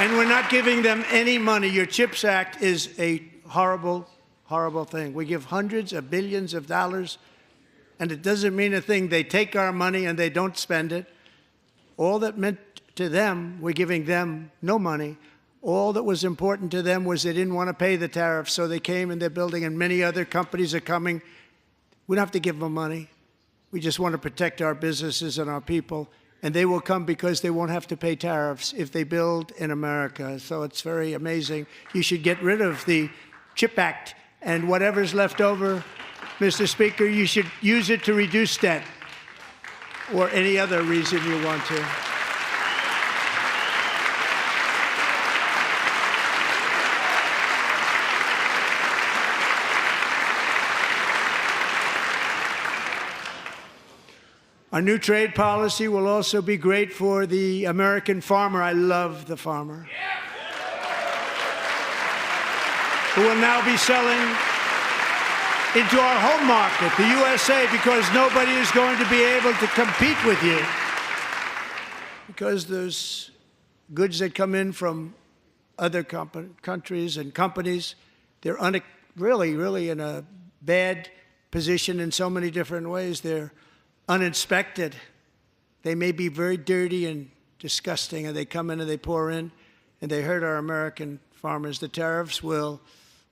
And we're not giving them any money. Your CHIPS Act is a horrible, horrible thing. We give hundreds of billions of dollars, and it doesn't mean a thing. They take our money and they don't spend it. All that meant to them, we're giving them no money. All that was important to them was they didn't want to pay the tariffs, so they came and they're building, and many other companies are coming. We don't have to give them money. We just want to protect our businesses and our people, and they will come because they won't have to pay tariffs if they build in America. So it's very amazing. You should get rid of the CHIP Act, and whatever's left over, Mr. Speaker, you should use it to reduce debt or any other reason you want to. Our new trade policy will also be great for the American farmer. I love the farmer. Who will now be selling into our home market, the USA, because nobody is going to be able to compete with you because there's goods that come in from other countries and companies. They're really in a bad position in so many different ways. They're uninspected. They may be very dirty and disgusting, and they come in and they pour in, and they hurt our American farmers. The tariffs will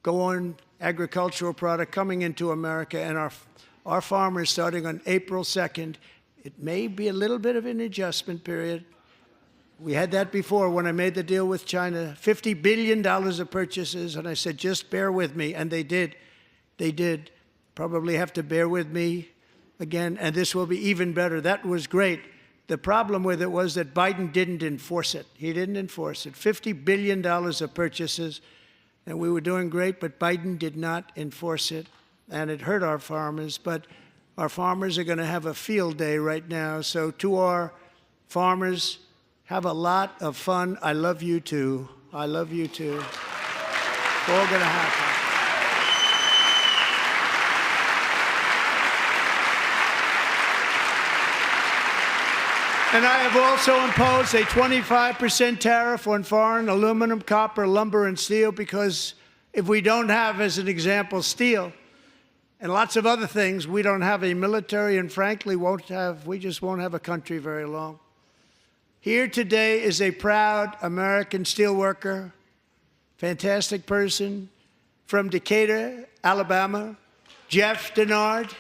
go on agricultural product coming into America, and our farmers, starting on April 2nd, it may be a little bit of an adjustment period. We had that before when I made the deal with China, $50 billion of purchases, and I said, just bear with me, and they did. They did. Probably have to bear with me again, and this will be even better. That was great. The problem with it was that Biden didn't enforce it. He didn't enforce it. $50 billion of purchases, and we were doing great, but Biden did not enforce it, and it hurt our farmers. But our farmers are going to have a field day right now. So to our farmers, have a lot of fun. I love you too. I love you too. It's all going to happen. And I have also imposed a 25% tariff on foreign aluminum, copper, lumber, and steel, because if we don't have, as an example, steel and lots of other things, we don't have a military, and frankly, we just won't have a country very long. Here today is a proud American steelworker, fantastic person from Decatur, Alabama, Jeff Denard.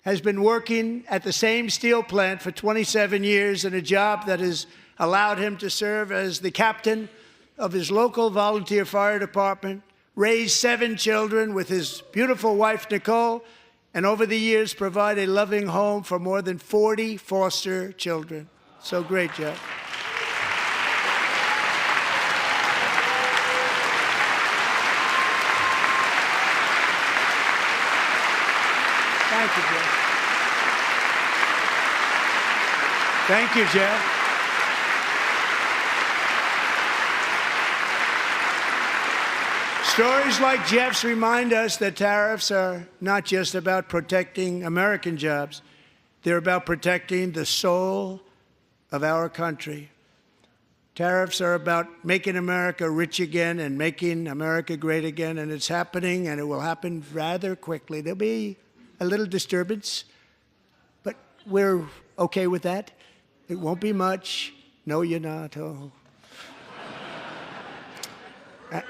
Has been working at the same steel plant for 27 years in a job that has allowed him to serve as the captain of his local volunteer fire department, raise 7 children with his beautiful wife, Nicole, and over the years provide a loving home for more than 40 foster children. So great, Jeff. Thank you, Jeff. Thank you, Jeff. Stories like Jeff's remind us that tariffs are not just about protecting American jobs. They're about protecting the soul of our country. Tariffs are about making America rich again and making America great again, and it's happening, and it will happen rather quickly. There'll be a little disturbance, but we're okay with that. It won't be much. No, you're not. Oh.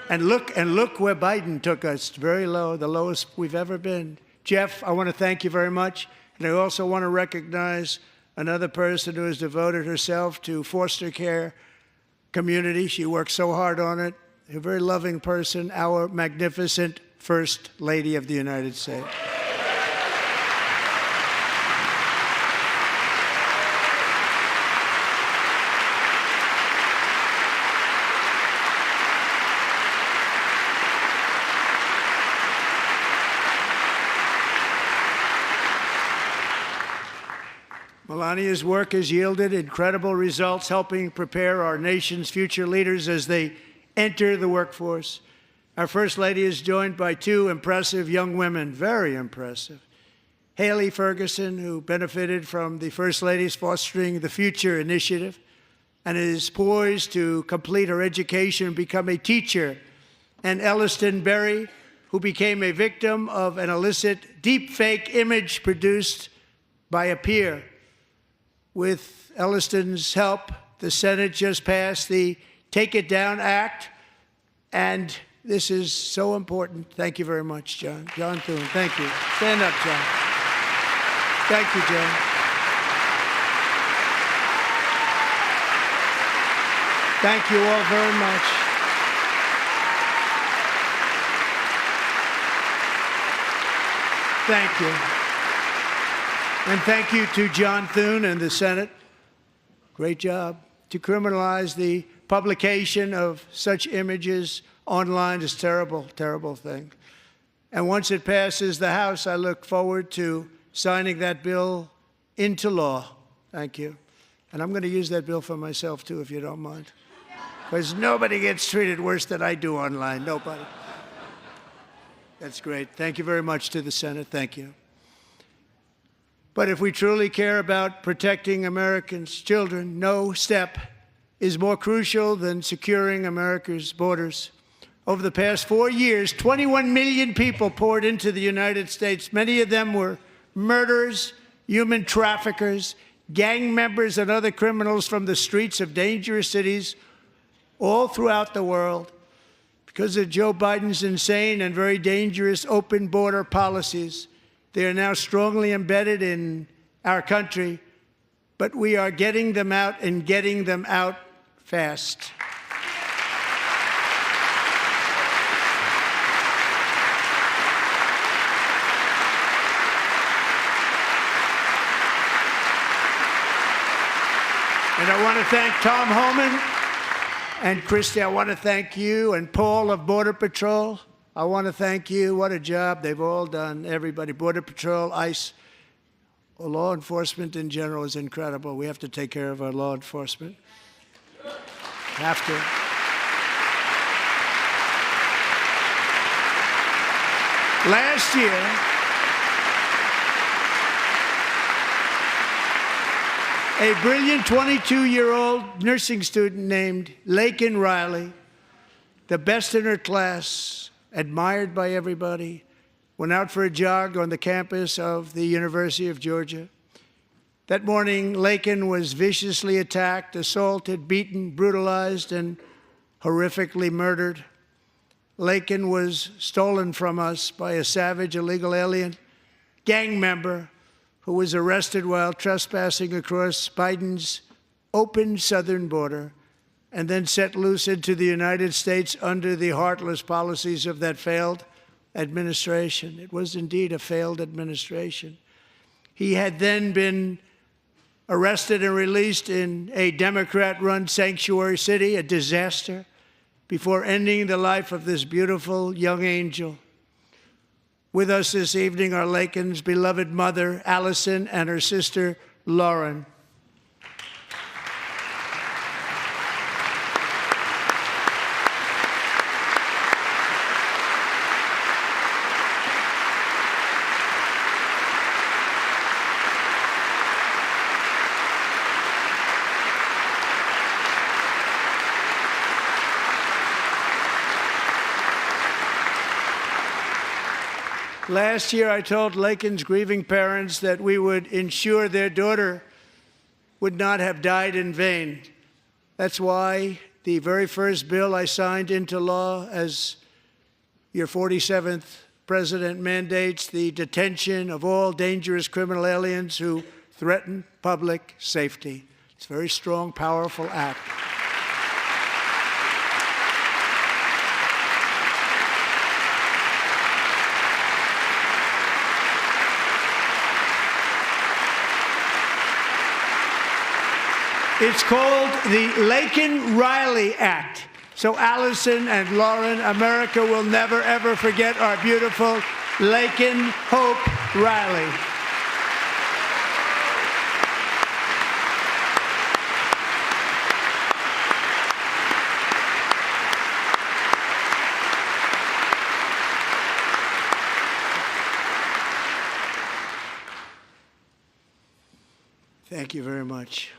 And look where Biden took us. Very low, the lowest we've ever been. Jeff, I want to thank you very much. And I also want to recognize another person who has devoted herself to foster care community. She works so hard on it. A very loving person, our magnificent First Lady of the United States. Melania's work has yielded incredible results, helping prepare our nation's future leaders as they enter the workforce. Our First Lady is joined by 2 impressive young women, very impressive. Haley Ferguson, who benefited from the First Lady's Fostering the Future initiative and is poised to complete her education and become a teacher. And Elliston Berry, who became a victim of an illicit deepfake image produced by a peer. With Elliston's help, the Senate just passed the Take It Down Act, and this is so important. Thank you very much, John. John Thune, thank you. Stand up, John. Thank you, John. Thank you all very much. Thank you. And thank you to John Thune and the Senate. Great job. To criminalize the publication of such images online is a terrible, terrible thing. And once it passes the House, I look forward to signing that bill into law. Thank you. And I'm going to use that bill for myself, too, if you don't mind. Because nobody gets treated worse than I do online. Nobody. That's great. Thank you very much to the Senate. Thank you. But if we truly care about protecting Americans' children, no step is more crucial than securing America's borders. Over the past 4 years, 21 million people poured into the United States. Many of them were murderers, human traffickers, gang members, and other criminals from the streets of dangerous cities all throughout the world. Because of Joe Biden's insane and very dangerous open border policies, they are now strongly embedded in our country, but we are getting them out and getting them out fast. And I want to thank Tom Homan and Christy. I want to thank you and Paul of Border Patrol. I want to thank you. What a job they've all done, everybody. Border Patrol, ICE, law enforcement in general is incredible. We have to take care of our law enforcement. Have to. Last year, a brilliant 22-year-old nursing student named Lakin Riley, the best in her class, admired by everybody, went out for a jog on the campus of the University of Georgia. That morning, Lakin was viciously attacked, assaulted, beaten, brutalized, and horrifically murdered. Lakin was stolen from us by a savage illegal alien gang member who was arrested while trespassing across Biden's open southern border and then set loose into the United States under the heartless policies of that failed administration. It was indeed a failed administration. He had then been arrested and released in a Democrat-run sanctuary city, a disaster, before ending the life of this beautiful young angel. With us this evening are Lakin's beloved mother, Allison, and her sister, Lauren. Last year, I told Lakin's grieving parents that we would ensure their daughter would not have died in vain. That's why the very first bill I signed into law as your 47th president mandates the detention of all dangerous criminal aliens who threaten public safety. It's a very strong, powerful act. It's called the Lakin-Riley Act. So Allison and Lauren, America will never, ever forget our beautiful Lakin Hope Riley. Thank you very much.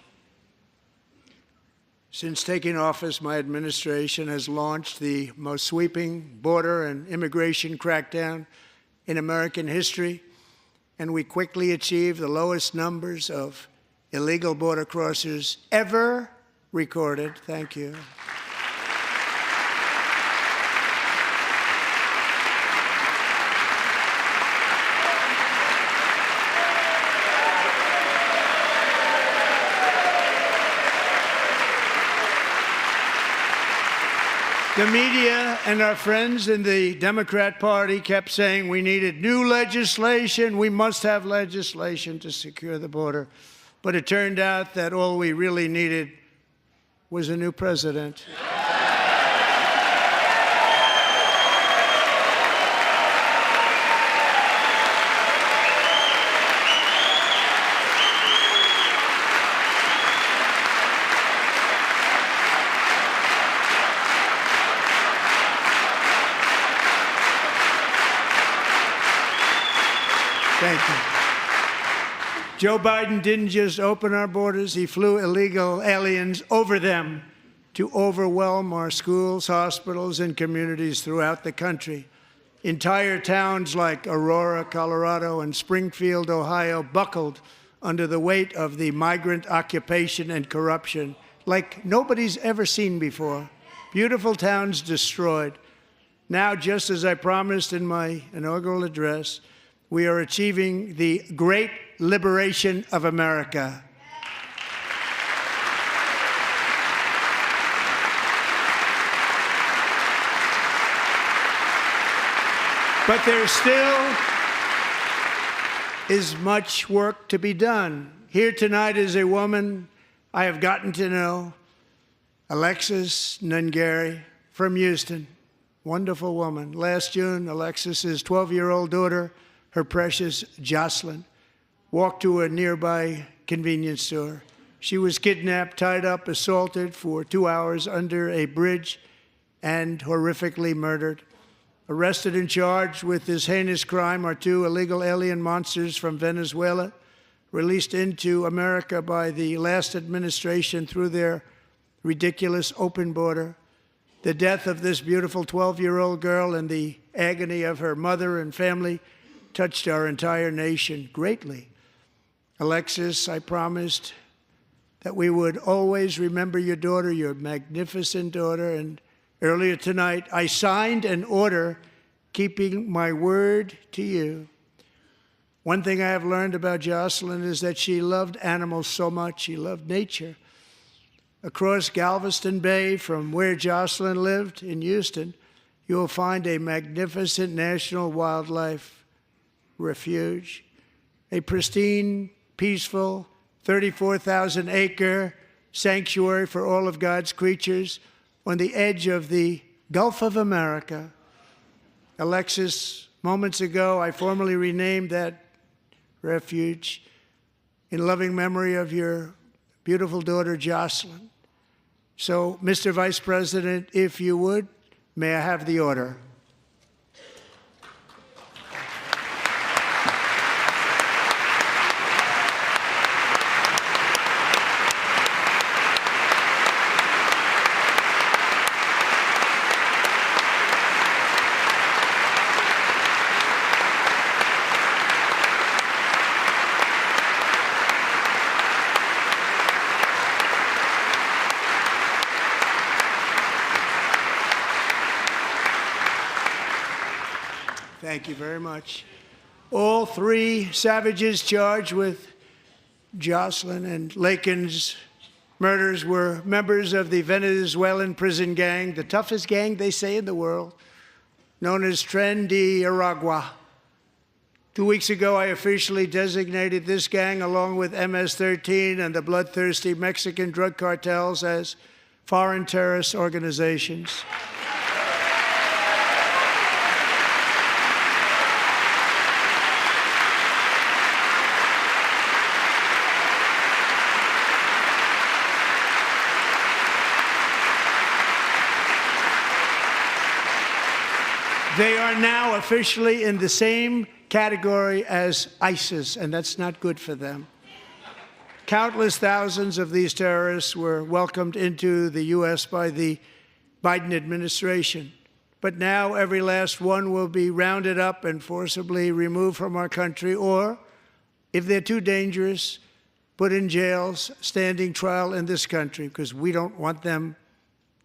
Since taking office, my administration has launched the most sweeping border and immigration crackdown in American history, and we quickly achieved the lowest numbers of illegal border crossers ever recorded. Thank you. The media and our friends in the Democrat Party kept saying we needed new legislation, we must have legislation to secure the border. But it turned out that all we really needed was a new president. Thank you. Joe Biden didn't just open our borders, he flew illegal aliens over them to overwhelm our schools, hospitals, and communities throughout the country. Entire towns like Aurora, Colorado, and Springfield, Ohio, buckled under the weight of the migrant occupation and corruption like nobody's ever seen before. Beautiful towns destroyed. Now, just as I promised in my inaugural address, we are achieving the great liberation of America. But there still is much work to be done. Here tonight is a woman I have gotten to know, Alexis Nungari from Houston. Wonderful woman. Last June, Alexis's 12-year-old daughter, her precious Jocelyn, walked to a nearby convenience store. She was kidnapped, tied up, assaulted for 2 hours under a bridge, and horrifically murdered. Arrested and charged with this heinous crime are 2 illegal alien monsters from Venezuela, released into America by the last administration through their ridiculous open border. The death of this beautiful 12-year-old girl and the agony of her mother and family touched our entire nation greatly. Alexis, I promised that we would always remember your daughter, your magnificent daughter, and earlier tonight, I signed an order keeping my word to you. One thing I have learned about Jocelyn is that she loved animals so much. She loved nature. Across Galveston Bay, from where Jocelyn lived in Houston, you will find a magnificent national wildlife refuge, a pristine, peaceful, 34,000-acre sanctuary for all of God's creatures on the edge of the Gulf of America. Alexis, moments ago, I formally renamed that refuge in loving memory of your beautiful daughter, Jocelyn. So, Mr. Vice President, if you would, may I have the order? Thank you very much. All 3 savages charged with Jocelyn and Lakin's murders were members of the Venezuelan prison gang, the toughest gang, they say, in the world, known as Tren de Aragua. 2 weeks ago, I officially designated this gang, along with MS-13 and the bloodthirsty Mexican drug cartels, as foreign terrorist organizations. They are now officially in the same category as ISIS, and that's not good for them. Countless thousands of these terrorists were welcomed into the U.S. by the Biden administration. But now every last one will be rounded up and forcibly removed from our country, or, if they're too dangerous, put in jails, standing trial in this country, because we don't want them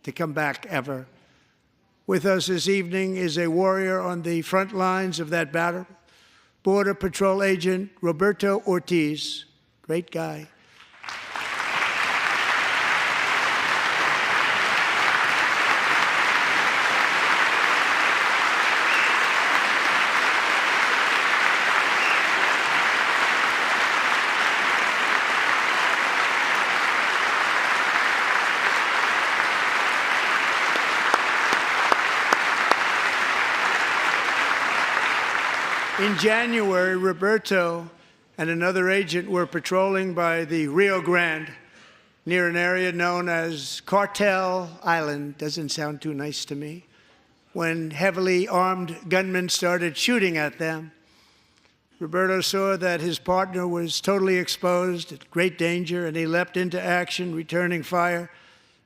to come back ever. With us this evening is a warrior on the front lines of that battle, Border Patrol Agent Roberto Ortiz. Great guy. In January, Roberto and another agent were patrolling by the Rio Grande near an area known as Cartel Island. Doesn't sound too nice to me. When heavily armed gunmen started shooting at them. Roberto saw that his partner was totally exposed, at great danger, and he leapt into action, returning fire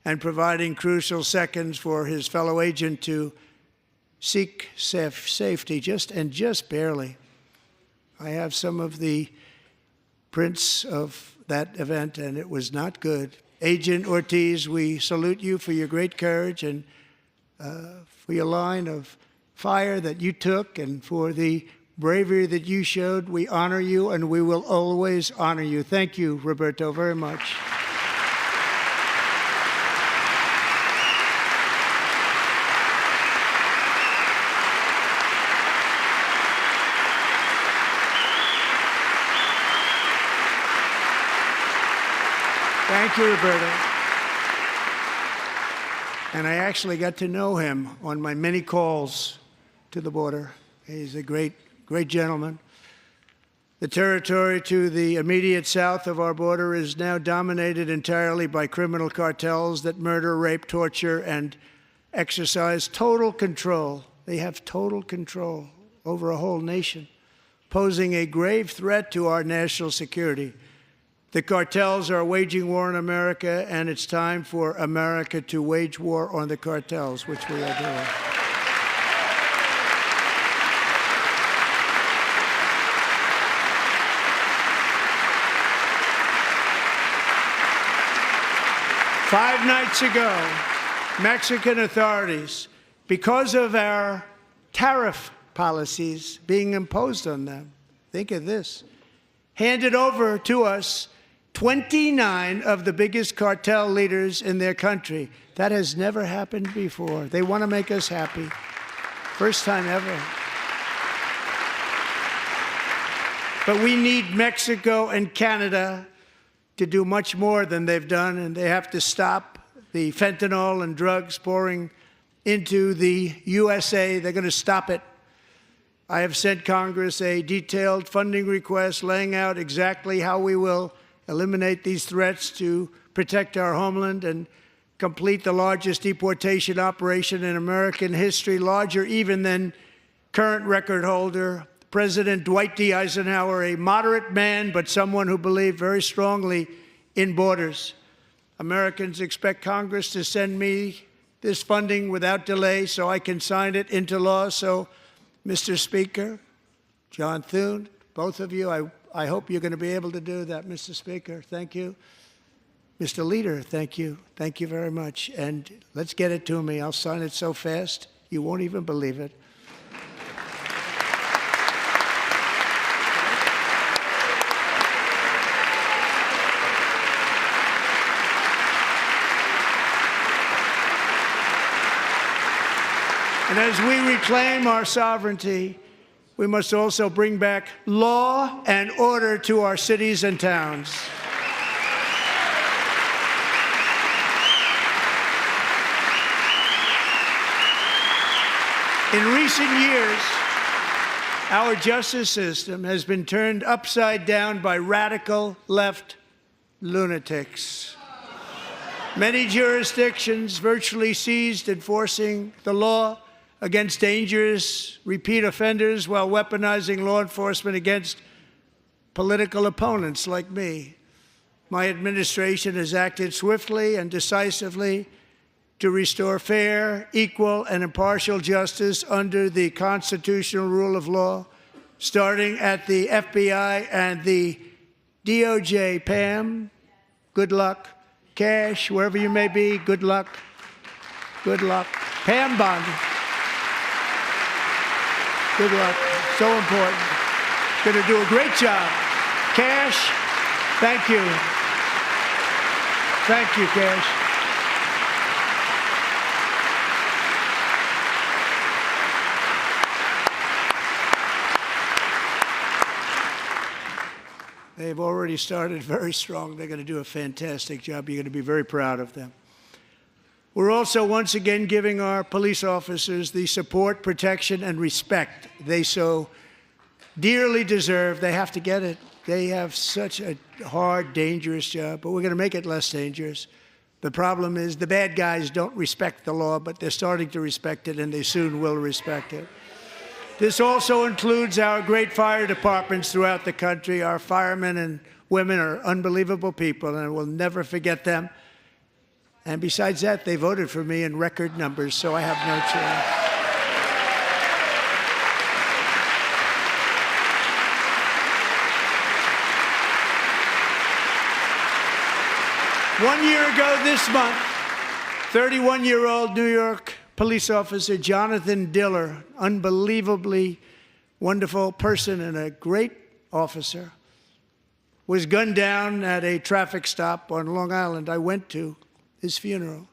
and providing crucial seconds for his fellow agent to seek safety, just barely. I have some of the prints of that event, and it was not good. Agent Ortiz, we salute you for your great courage and for your line of fire that you took and for the bravery that you showed. We honor you, and we will always honor you. Thank you, Roberto, very much. Thank you, Roberto. And I actually got to know him on my many calls to the border. He's a great gentleman. The territory to the immediate south of our border is now dominated entirely by criminal cartels that murder, rape, torture, and exercise total control. They have total control over a whole nation, posing a grave threat to our national security. The cartels are waging war in America, and it's time for America to wage war on the cartels, which we are doing. Five nights ago, Mexican authorities, because of our tariff policies being imposed on them, think of this, handed over to us 29 of the biggest cartel leaders in their country. That has never happened before. They want to make us happy. First time ever. But we need Mexico and Canada to do much more than they've done, and they have to stop the fentanyl and drugs pouring into the USA. They're going to stop it. I have sent Congress a detailed funding request laying out exactly how we will eliminate these threats to protect our homeland and complete the largest deportation operation in American history, larger even than current record holder, President Dwight D. Eisenhower, a moderate man, but someone who believed very strongly in borders. Americans expect Congress to send me this funding without delay so I can sign it into law. So, Mr. Speaker, John Thune, both of you, I hope you're going to be able to do that, Mr. Speaker. Thank you. Mr. Leader, thank you. Thank you very much. And let's get it to me. I'll sign it so fast, you won't even believe it. And as we reclaim our sovereignty, we must also bring back law and order to our cities and towns. In recent years, our justice system has been turned upside down by radical left lunatics. Many jurisdictions virtually ceased enforcing the law against dangerous repeat offenders while weaponizing law enforcement against political opponents like me. My administration has acted swiftly and decisively to restore fair, equal, and impartial justice under the constitutional rule of law, starting at the FBI and the DOJ. Pam, good luck. Cash, wherever you may be, good luck. Good luck. Pam Bondi. Good luck. So important. Going to do a great job. Cash, thank you. Thank you, Cash. They've already started very strong. They're going to do a fantastic job. You're going to be very proud of them. We're also once again giving our police officers the support, protection, and respect they so dearly deserve. They have to get it. They have such a hard, dangerous job, but we're going to make it less dangerous. The problem is the bad guys don't respect the law, but they're starting to respect it, and they soon will respect it. This also includes our great fire departments throughout the country. Our firemen and women are unbelievable people, and we'll never forget them. And besides that, they voted for me in record numbers, so I have no choice. 1 year ago this month, 31-year-old New York police officer Jonathan Diller, unbelievably wonderful person and a great officer, was gunned down at a traffic stop on Long Island. I went to his funeral.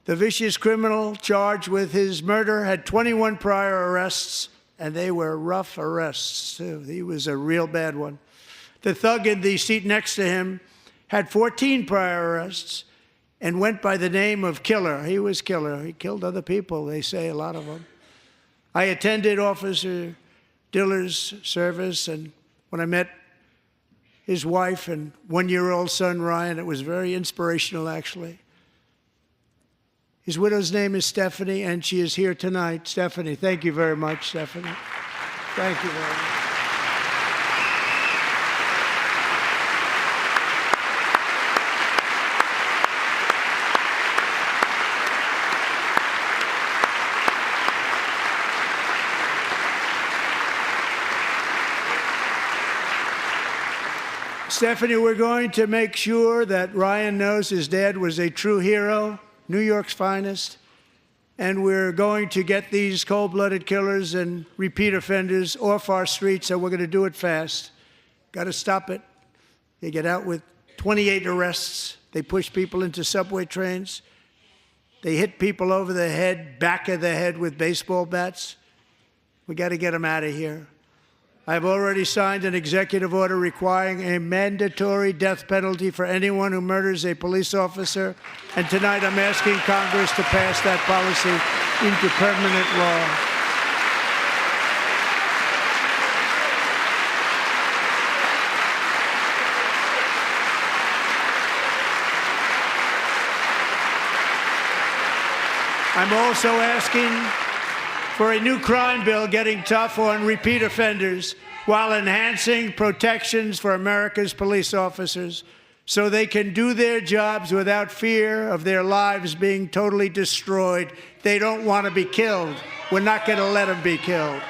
The vicious criminal charged with his murder had 21 prior arrests, and they were rough arrests, too. He was a real bad one. The thug in the seat next to him had 14 prior arrests and went by the name of Killer. He was Killer. He killed other people, they say, a lot of them. I attended Officer Diller's service, and when I met his wife and one-year-old son, Ryan, it was very inspirational, actually. His widow's name is Stephanie, and she is here tonight. Stephanie, thank you very much, Stephanie. Thank you very much. Stephanie, we're going to make sure that Ryan knows his dad was a true hero, New York's finest, and we're going to get these cold-blooded killers and repeat offenders off our streets, and we're going to do it fast. Got to stop it. They get out with 28 arrests. They push people into subway trains. They hit people over the head, back of the head with baseball bats. We got to get them out of here. I've already signed an executive order requiring a mandatory death penalty for anyone who murders a police officer, and tonight I'm asking Congress to pass that policy into permanent law. I'm also asking for a new crime bill getting tough on repeat offenders while enhancing protections for America's police officers so they can do their jobs without fear of their lives being totally destroyed. They don't want to be killed. We're not going to let them be killed.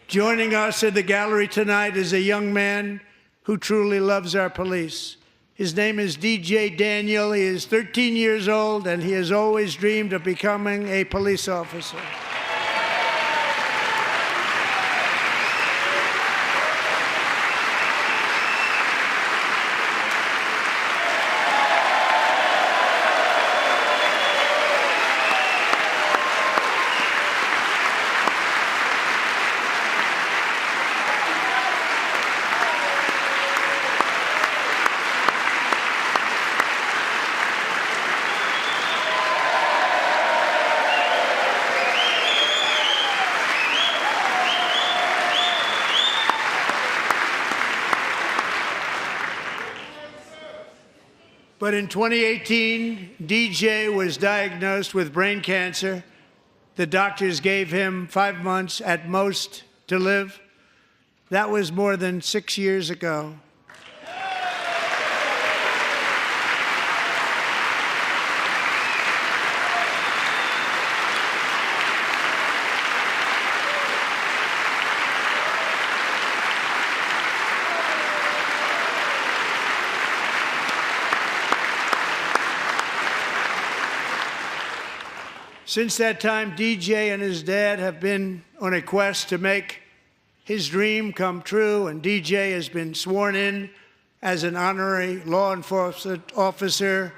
Joining us in the gallery tonight is a young man who truly loves our police. His name is DJ Daniel. He is 13 years old, and he has always dreamed of becoming a police officer. But in 2018, DJ was diagnosed with brain cancer. The doctors gave him 5 months at most to live. That was more than 6 years ago. Since that time, DJ and his dad have been on a quest to make his dream come true, and DJ has been sworn in as an honorary law enforcement officer,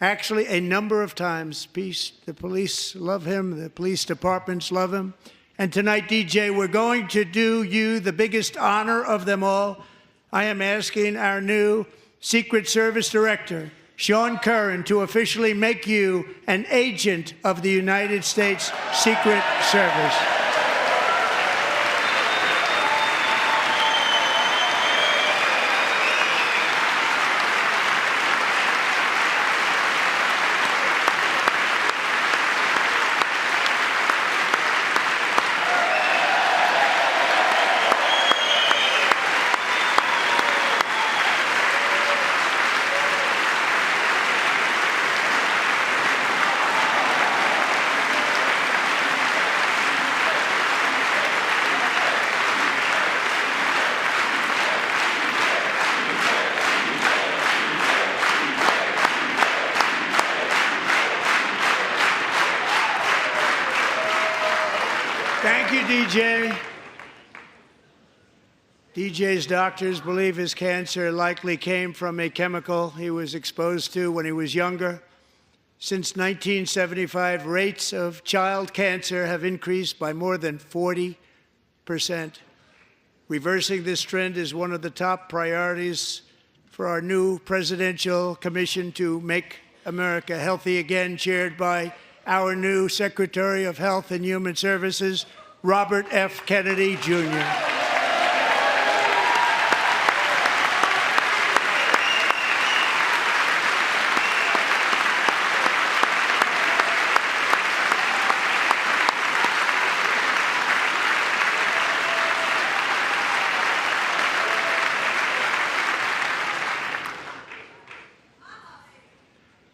actually a number of times. The police love him, the police departments love him. And tonight, DJ, we're going to do you the biggest honor of them all. I am asking our new Secret Service Director, Sean Curran, to officially make you an agent of the United States Secret Service. DJ. DJ's doctors believe his cancer likely came from a chemical he was exposed to when he was younger. Since 1975, rates of child cancer have increased by more than 40%. Reversing this trend is one of the top priorities for our new presidential commission to make America healthy again, chaired by our new Secretary of Health and Human Services, Robert F. Kennedy, Jr.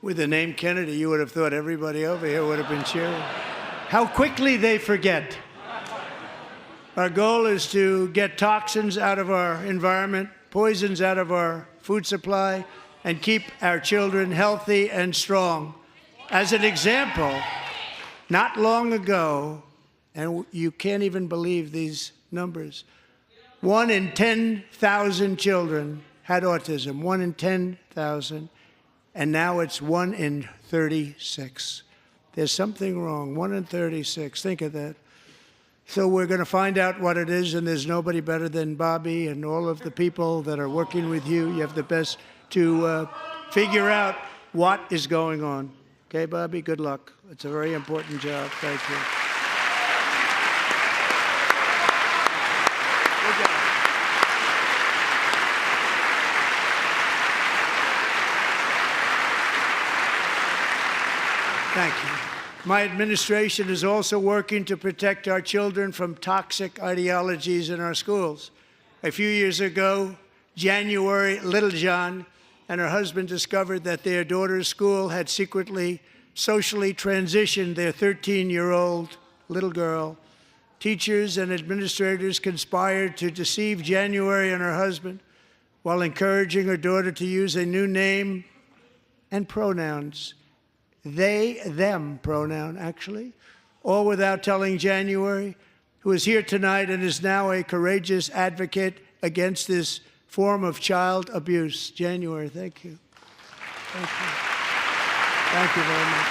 With the name Kennedy, you would have thought everybody over here would have been cheering. How quickly they forget. Our goal is to get toxins out of our environment, poisons out of our food supply, and keep our children healthy and strong. As an example, not long ago, and you can't even believe these numbers, 1 in 10,000 children had autism, 1 in 10,000. And now it's 1 in 36. There's something wrong. 1 in 36. Think of that. So we're going to find out what it is, and there's nobody better than Bobby and all of the people that are working with you. You have the best to figure out what is going on. Okay, Bobby? Good luck. It's a very important job. Thank you. Good job. Thank you. My administration is also working to protect our children from toxic ideologies in our schools. A few years ago, January Littlejohn and her husband discovered that their daughter's school had secretly socially transitioned their 13-year-old little girl. Teachers and administrators conspired to deceive January and her husband while encouraging her daughter to use a new name and pronouns. They, them pronoun, actually, all without telling January, who is here tonight and is now a courageous advocate against this form of child abuse. January, thank you. Thank you. Thank you very much.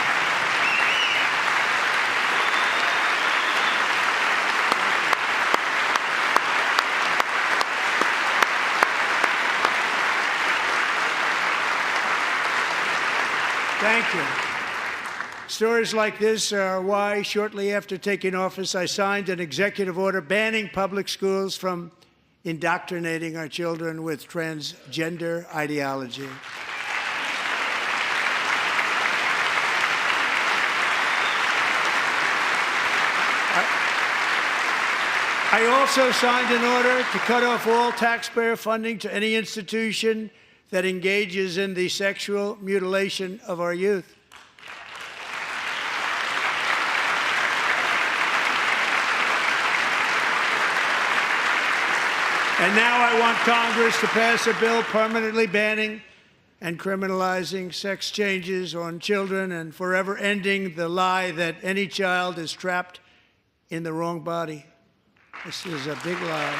Thank you. Stories like this are why, shortly after taking office, I signed an executive order banning public schools from indoctrinating our children with transgender ideology. I also signed an order to cut off all taxpayer funding to any institution that engages in the sexual mutilation of our youth. And now I want Congress to pass a bill permanently banning and criminalizing sex changes on children and forever ending the lie that any child is trapped in the wrong body. This is a big lie.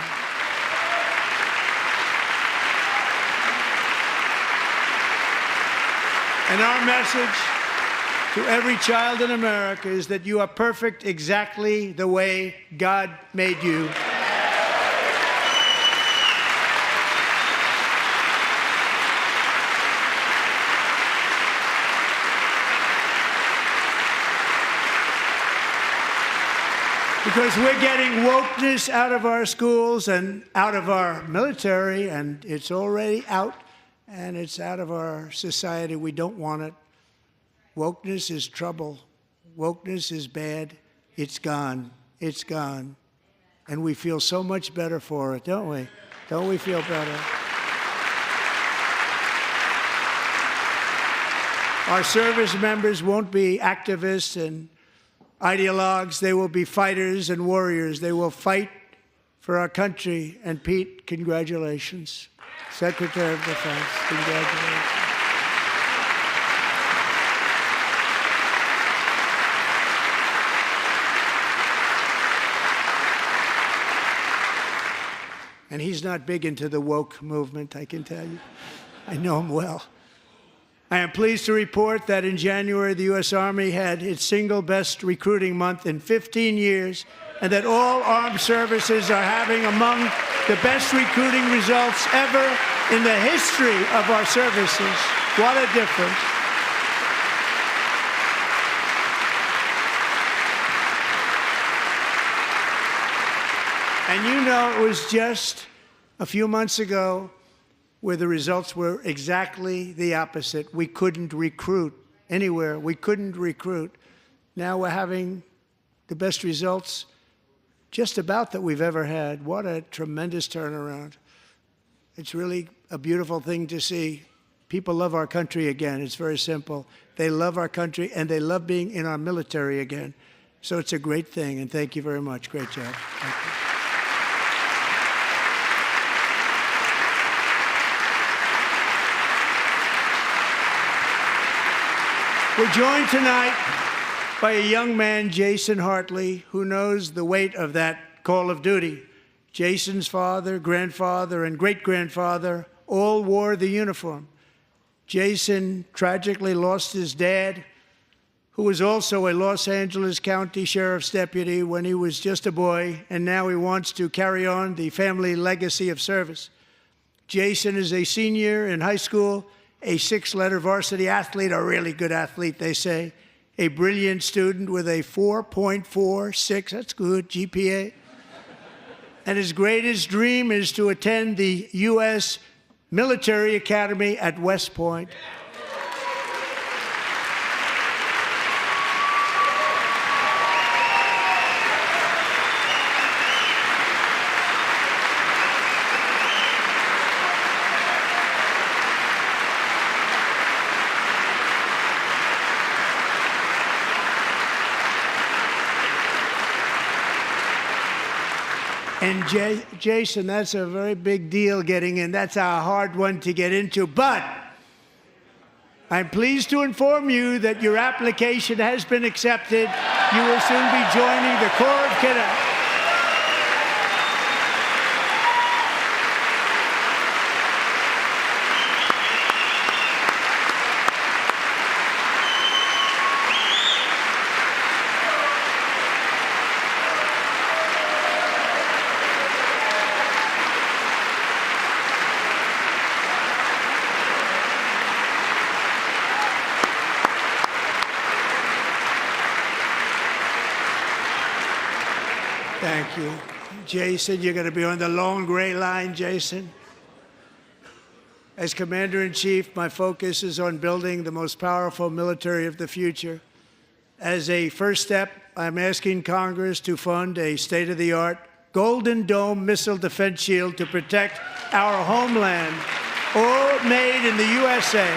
And our message to every child in America is that you are perfect exactly the way God made you. Because we're getting wokeness out of our schools and out of our military, and it's already out, and it's out of our society. We don't want it. Wokeness is trouble. Wokeness is bad. It's gone. It's gone. And we feel so much better for it, don't we? Don't we feel better? Our service members won't be activists and ideologues. They will be fighters and warriors. They will fight for our country. And Pete, congratulations. Secretary of Defense, congratulations. And he's not big into the woke movement, I can tell you. I know him well. I am pleased to report that in January, the U.S. Army had its single best recruiting month in 15 years, and that all armed services are having among the best recruiting results ever in the history of our services. What a difference. And you know, it was just a few months ago where the results were exactly the opposite. We couldn't recruit anywhere. We couldn't recruit. Now we're having the best results just about that we've ever had. What a tremendous turnaround. It's really a beautiful thing to see. People love our country again. It's very simple. They love our country, and they love being in our military again. So it's a great thing, and thank you very much. Great job. Thank you. We're joined tonight by a young man, Jason Hartley, who knows the weight of that call of duty. Jason's father, grandfather, and great-grandfather all wore the uniform. Jason tragically lost his dad, who was also a Los Angeles County Sheriff's deputy when he was just a boy, and now he wants to carry on the family legacy of service. Jason is a senior in high school, a six-letter varsity athlete, a really good athlete, they say, a brilliant student with a 4.46, that's good, GPA. And his greatest dream is to attend the U.S. Military Academy at West Point. And Jason, that's a very big deal getting in. That's a hard one to get into. But I'm pleased to inform you that your application has been accepted. You will soon be joining the Corps of Cadets. Thank you. Jason, you're going to be on the long gray line, Jason. As Commander-in-Chief, my focus is on building the most powerful military of the future. As a first step, I'm asking Congress to fund a state-of-the-art Golden Dome missile defense shield to protect our homeland, all made in the USA.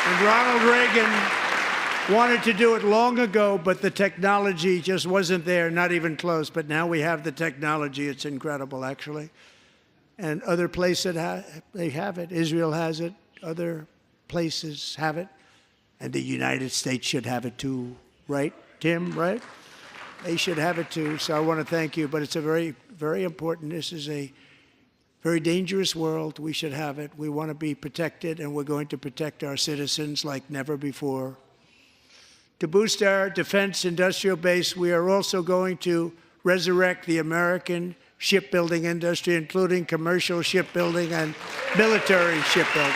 And Ronald Reagan wanted to do it long ago, but the technology just wasn't there, not even close. But now we have the technology. It's incredible, actually. And other places, they have it. Israel has it. Other places have it. And the United States should have it too, right, Tim, right? They should have it too. So I want to thank you. But it's a very, very important. This is a very dangerous world. We should have it. We want to be protected, and we're going to protect our citizens like never before. To boost our defense industrial base, we are also going to resurrect the American shipbuilding industry, including commercial shipbuilding and military shipbuilding.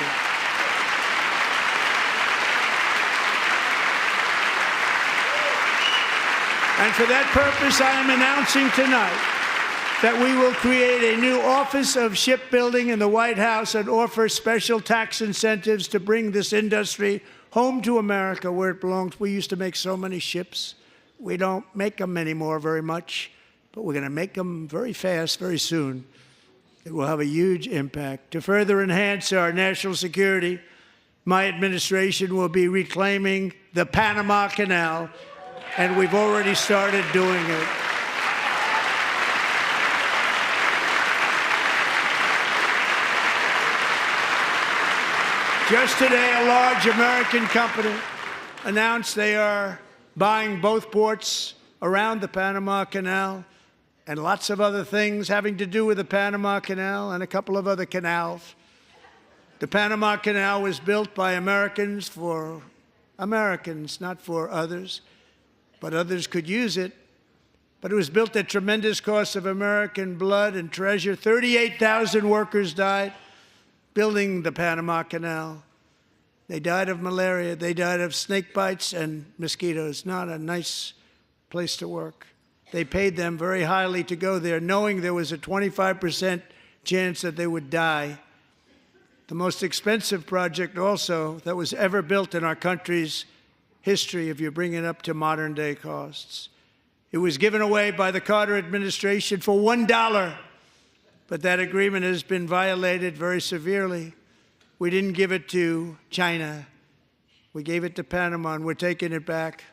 And for that purpose, I am announcing tonight that we will create a new Office of Shipbuilding in the White House and offer special tax incentives to bring this industry home to America where it belongs. We used to make so many ships. We don't make them anymore very much, but we're going to make them very fast, very soon. It will have a huge impact. To further enhance our national security, my administration will be reclaiming the Panama Canal, and we've already started doing it. Just today, a large American company announced they are buying both ports around the Panama Canal and lots of other things having to do with the Panama Canal and a couple of other canals. The Panama Canal was built by Americans for Americans, not for others, but others could use it. But it was built at tremendous cost of American blood and treasure. 38,000 workers died building the Panama Canal. They died of malaria. They died of snake bites and mosquitoes. Not a nice place to work. They paid them very highly to go there, knowing there was a 25% chance that they would die. The most expensive project also that was ever built in our country's history, if you bring it up to modern day costs. It was given away by the Carter administration for $1, but that agreement has been violated very severely. We didn't give it to China. We gave it to Panama, and we're taking it back.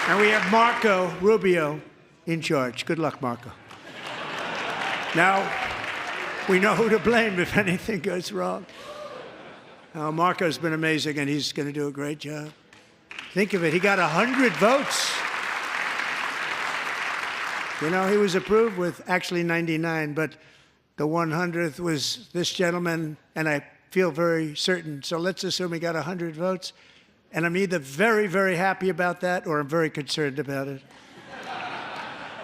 And we have Marco Rubio in charge. Good luck, Marco. Now, we know who to blame if anything goes wrong. Marco's been amazing, and he's going to do a great job. Think of it. He got 100 votes. You know, he was approved with actually 99, but the 100th was this gentleman, and I feel very certain. So let's assume he got 100 votes. And I'm either very, very happy about that or I'm very concerned about it.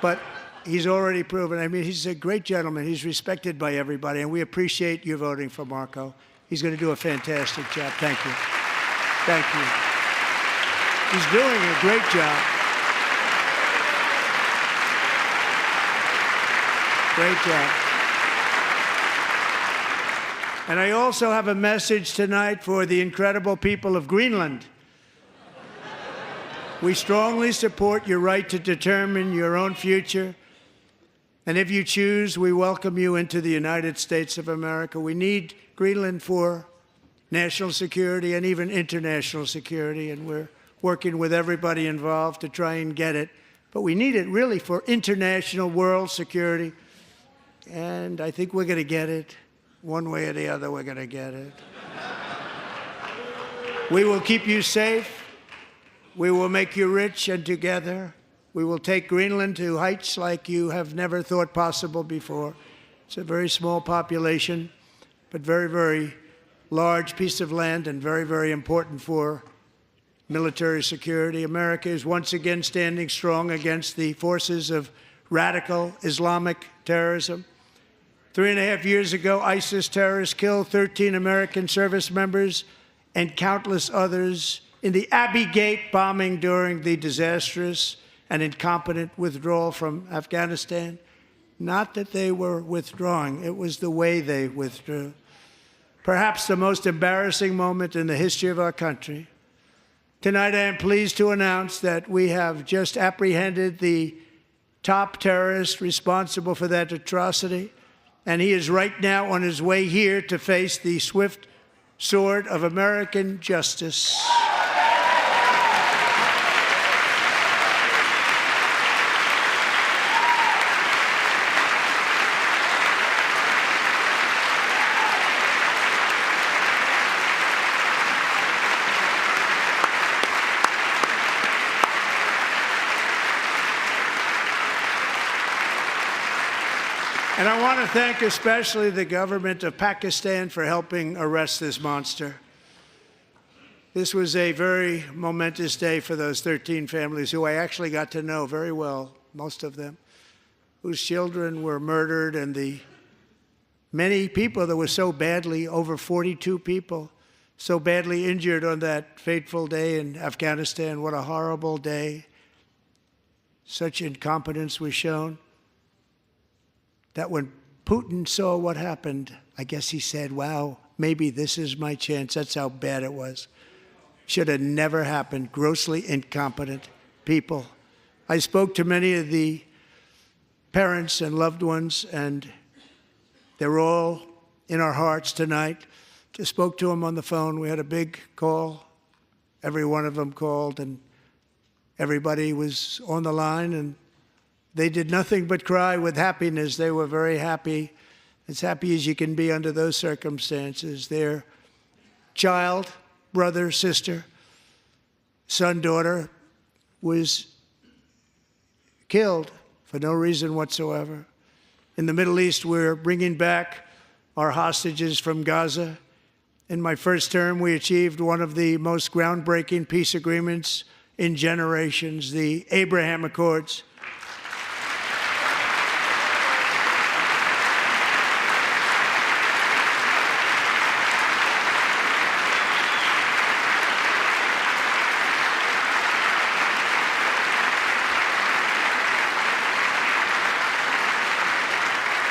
But he's already proven. I mean, he's a great gentleman. He's respected by everybody, and we appreciate you voting for Marco. He's going to do a fantastic job. Thank you. Thank you. He's doing a great job. Great job. And I also have a message tonight for the incredible people of Greenland. We strongly support your right to determine your own future. And if you choose, we welcome you into the United States of America. We need Greenland for national security and even international security, and we're working with everybody involved to try and get it. But we need it really for international world security, and I think we're going to get it. One way or the other, we're going to get it. We will keep you safe. We will make you rich, and together we will take Greenland to heights like you have never thought possible before. It's a very small population, but very, very large piece of land and very, very important for military security. America is once again standing strong against the forces of radical Islamic terrorism. 3.5 years ago, ISIS terrorists killed 13 American service members and countless others in the Abbey Gate bombing during the disastrous and incompetent withdrawal from Afghanistan. Not that they were withdrawing, it was the way they withdrew. Perhaps the most embarrassing moment in the history of our country. Tonight, I am pleased to announce that we have just apprehended the top terrorist responsible for that atrocity, and he is right now on his way here to face the swift sword of American justice. And I want to thank especially the government of Pakistan for helping arrest this monster. This was a very momentous day for those 13 families who I actually got to know very well, most of them, whose children were murdered, and the many people that were so badly, over 42 people, so badly injured on that fateful day in Afghanistan. What a horrible day. Such incompetence was shown that when Putin saw what happened, I guess he said, wow, maybe this is my chance. That's how bad it was. Should have never happened. Grossly incompetent people. I spoke to many of the parents and loved ones, and they're all in our hearts tonight. Just spoke to them on the phone. We had a big call every one of them called, and everybody was on the line, and they did nothing but cry with happiness. They were very happy, as happy as you can be under those circumstances. Their child, brother, sister, son, daughter was killed for no reason whatsoever. In the Middle East, we're bringing back our hostages from Gaza. In my first term, we achieved one of the most groundbreaking peace agreements in generations, the Abraham Accords.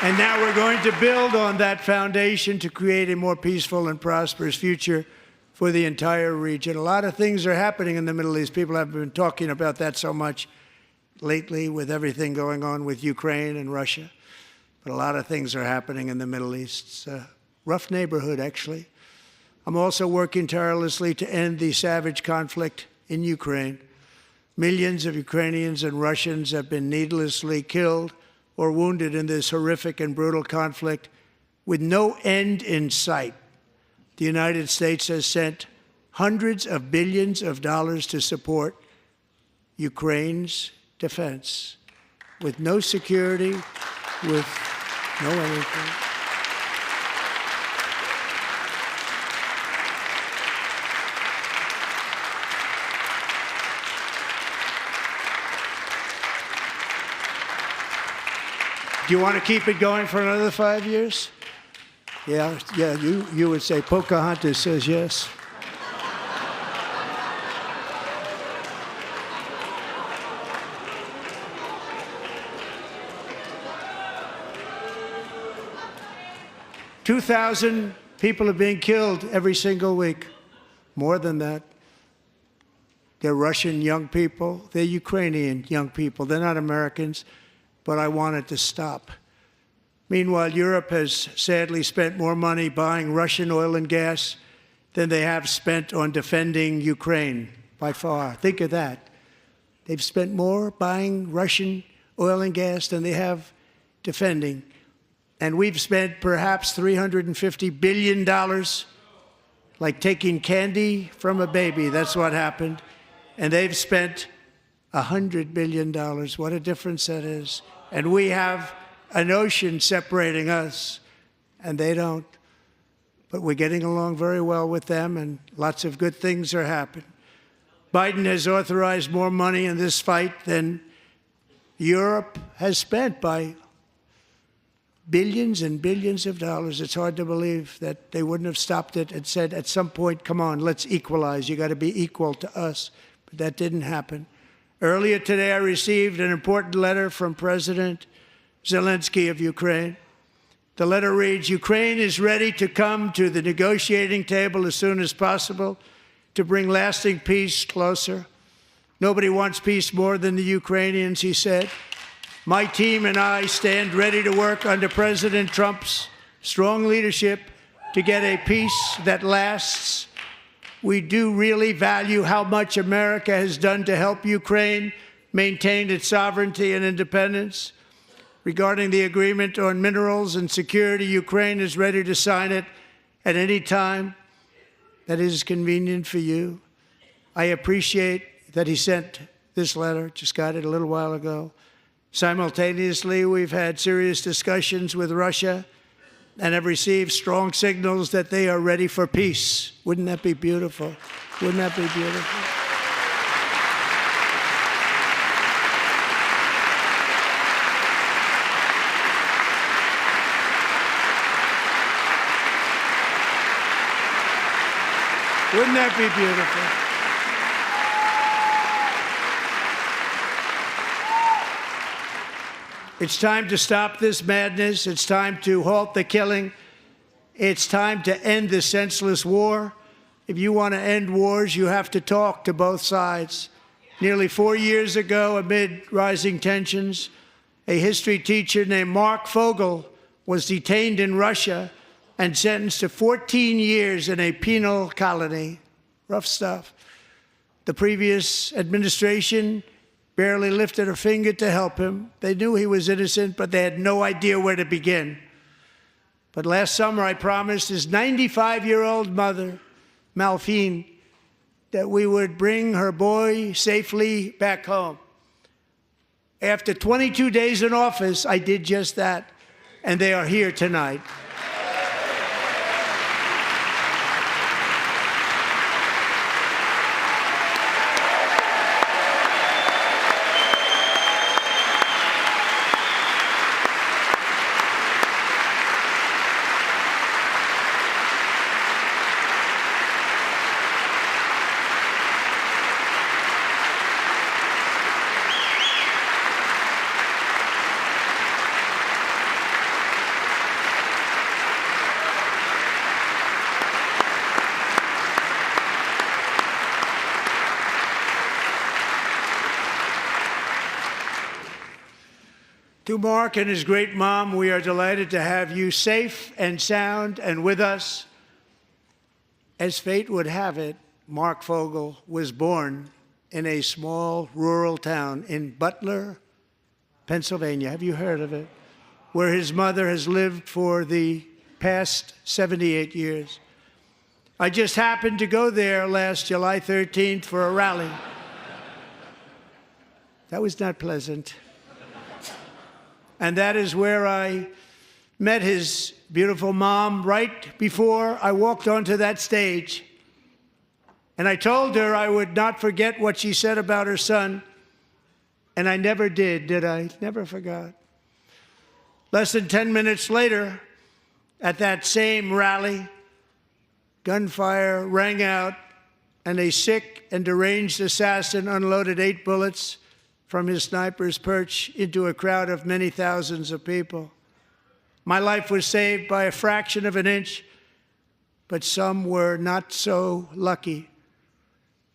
And now we're going to build on that foundation to create a more peaceful and prosperous future for the entire region. A lot of things are happening in the Middle East. People have been talking about that so much lately with everything going on with Ukraine and Russia. But a lot of things are happening in the Middle East. It's a rough neighborhood, actually. I'm also working tirelessly to end the savage conflict in Ukraine. Millions of Ukrainians and Russians have been needlessly killed or wounded in this horrific and brutal conflict with no end in sight. The United States has sent hundreds of billions of dollars to support Ukraine's defense with no security, with no anything. Do you want to keep it going for another 5 years? Yeah, you would say Pocahontas says yes. "2,000 people are being killed every single week. More than that. They're Russian young people. They're Ukrainian young people. They're not Americans. But I want it to stop. Meanwhile, Europe has sadly spent more money buying Russian oil and gas than they have spent on defending Ukraine, by far. Think of that. They've spent more buying Russian oil and gas than they have defending. And we've spent perhaps $350 billion, like taking candy from a baby. That's what happened. And they've spent $100 billion. What a difference that is. And we have an ocean separating us, and they don't. But we're getting along very well with them, and lots of good things are happening. Biden has authorized more money in this fight than Europe has spent by billions and billions of dollars. It's hard to believe that they wouldn't have stopped it and said, at some point, come on, let's equalize. You got to be equal to us. But that didn't happen. Earlier today, I received an important letter from President Zelensky of Ukraine. The letter reads, "Ukraine is ready to come to the negotiating table as soon as possible to bring lasting peace closer. Nobody wants peace more than the Ukrainians," he said. "My team and I stand ready to work under President Trump's strong leadership to get a peace that lasts. We do really value how much America has done to help Ukraine maintain its sovereignty and independence. Regarding the agreement on minerals and security, Ukraine is ready to sign it at any time that is convenient for you." I appreciate that he sent this letter, just got it a little while ago. Simultaneously, we've had serious discussions with Russia and have received strong signals that they are ready for peace. Wouldn't that be beautiful? Wouldn't that be beautiful? Wouldn't that be beautiful? It's time to stop this madness. It's time to halt the killing. It's time to end this senseless war. If you want to end wars, you have to talk to both sides. Nearly 4 years ago, amid rising tensions, a history teacher named Mark Fogel was detained in Russia and sentenced to 14 years in a penal colony. Rough stuff. The previous administration barely lifted a finger to help him. They knew he was innocent, but they had no idea where to begin. But last summer, I promised his 95-year-old mother, Malphine, that we would bring her boy safely back home. After 22 days in office, I did just that, and they are here tonight. To Mark and his great mom, we are delighted to have you safe and sound and with us. As fate would have it, Mark Fogel was born in a small rural town in Butler, Pennsylvania. Have you heard of it? Where his mother has lived for the past 78 years. I just happened to go there last July 13th for a rally. That was not pleasant. And that is where I met his beautiful mom right before I walked onto that stage. And I told her I would not forget what she said about her son. And I never did I? Never forgot. Less than 10 minutes later, at that same rally, gunfire rang out, and a sick and deranged assassin unloaded 8 bullets from his sniper's perch into a crowd of many thousands of people. My life was saved by a fraction of an inch, but some were not so lucky.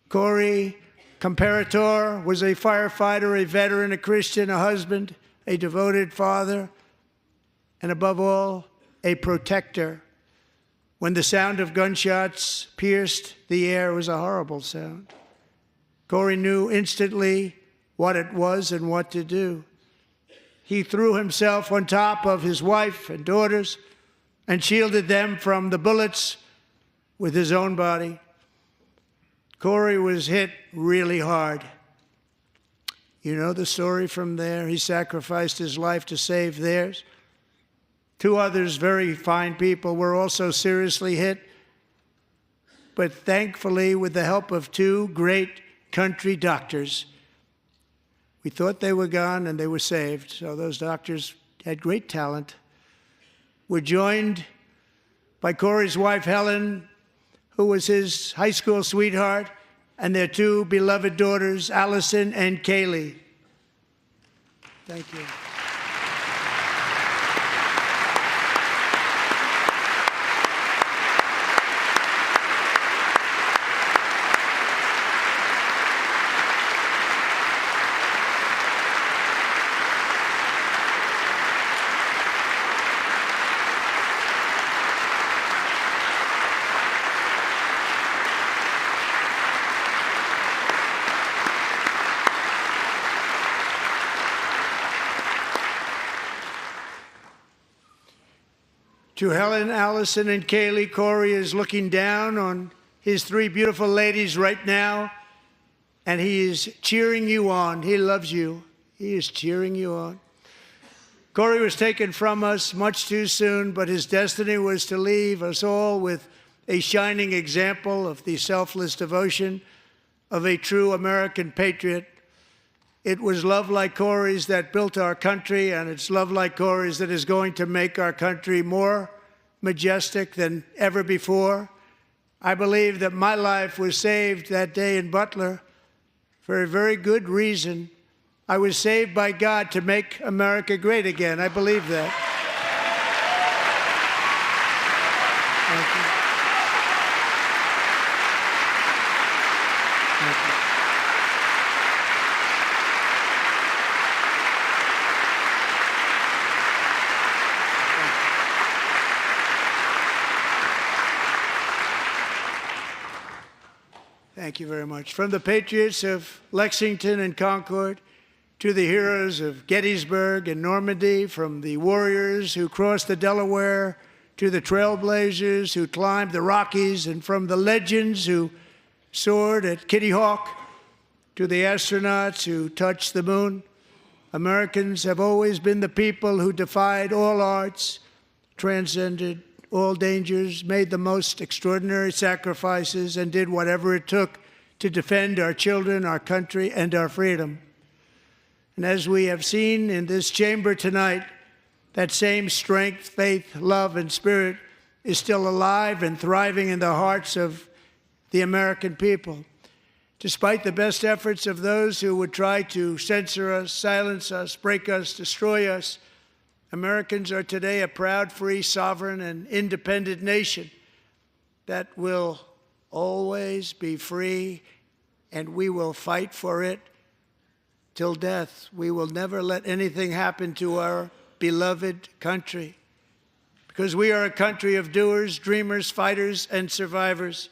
Corey Comparator was a firefighter, a veteran, a Christian, a husband, a devoted father, and above all, a protector. When the sound of gunshots pierced the air, it was a horrible sound. Corey knew instantly what it was and what to do. He threw himself on top of his wife and daughters and shielded them from the bullets with his own body. Corey was hit really hard. You know the story from there. He sacrificed his life to save theirs. 2 others, very fine people, were also seriously hit. But thankfully, with the help of 2 great country doctors, we thought they were gone, and they were saved. So those doctors had great talent. We're joined by Corey's wife, Helen, who was his high school sweetheart, and their 2 beloved daughters, Allison and Kaylee. Thank you. To Helen, Allison, and Kaylee, Corey is looking down on his 3 beautiful ladies right now, and he is cheering you on. He loves you. He is cheering you on. Corey was taken from us much too soon, but his destiny was to leave us all with a shining example of the selfless devotion of a true American patriot. It was love like Corey's that built our country, and it's love like Corey's that is going to make our country more majestic than ever before. I believe that my life was saved that day in Butler for a very good reason. I was saved by God to make America great again. I believe that. Thank you. Thank you. Thank you very much. From the patriots of Lexington and Concord to the heroes of Gettysburg and Normandy, from the warriors who crossed the Delaware to the trailblazers who climbed the Rockies, and from the legends who soared at Kitty Hawk to the astronauts who touched the moon, Americans have always been the people who defied all odds, transcended all dangers, made the most extraordinary sacrifices, and did whatever it took to defend our children, our country, and our freedom. And as we have seen in this chamber tonight, that same strength, faith, love, and spirit is still alive and thriving in the hearts of the American people. Despite the best efforts of those who would try to censor us, silence us, break us, destroy us, Americans are today a proud, free, sovereign, and independent nation that will always be free, and we will fight for it till death. We will never let anything happen to our beloved country, because we are a country of doers, dreamers, fighters, and survivors.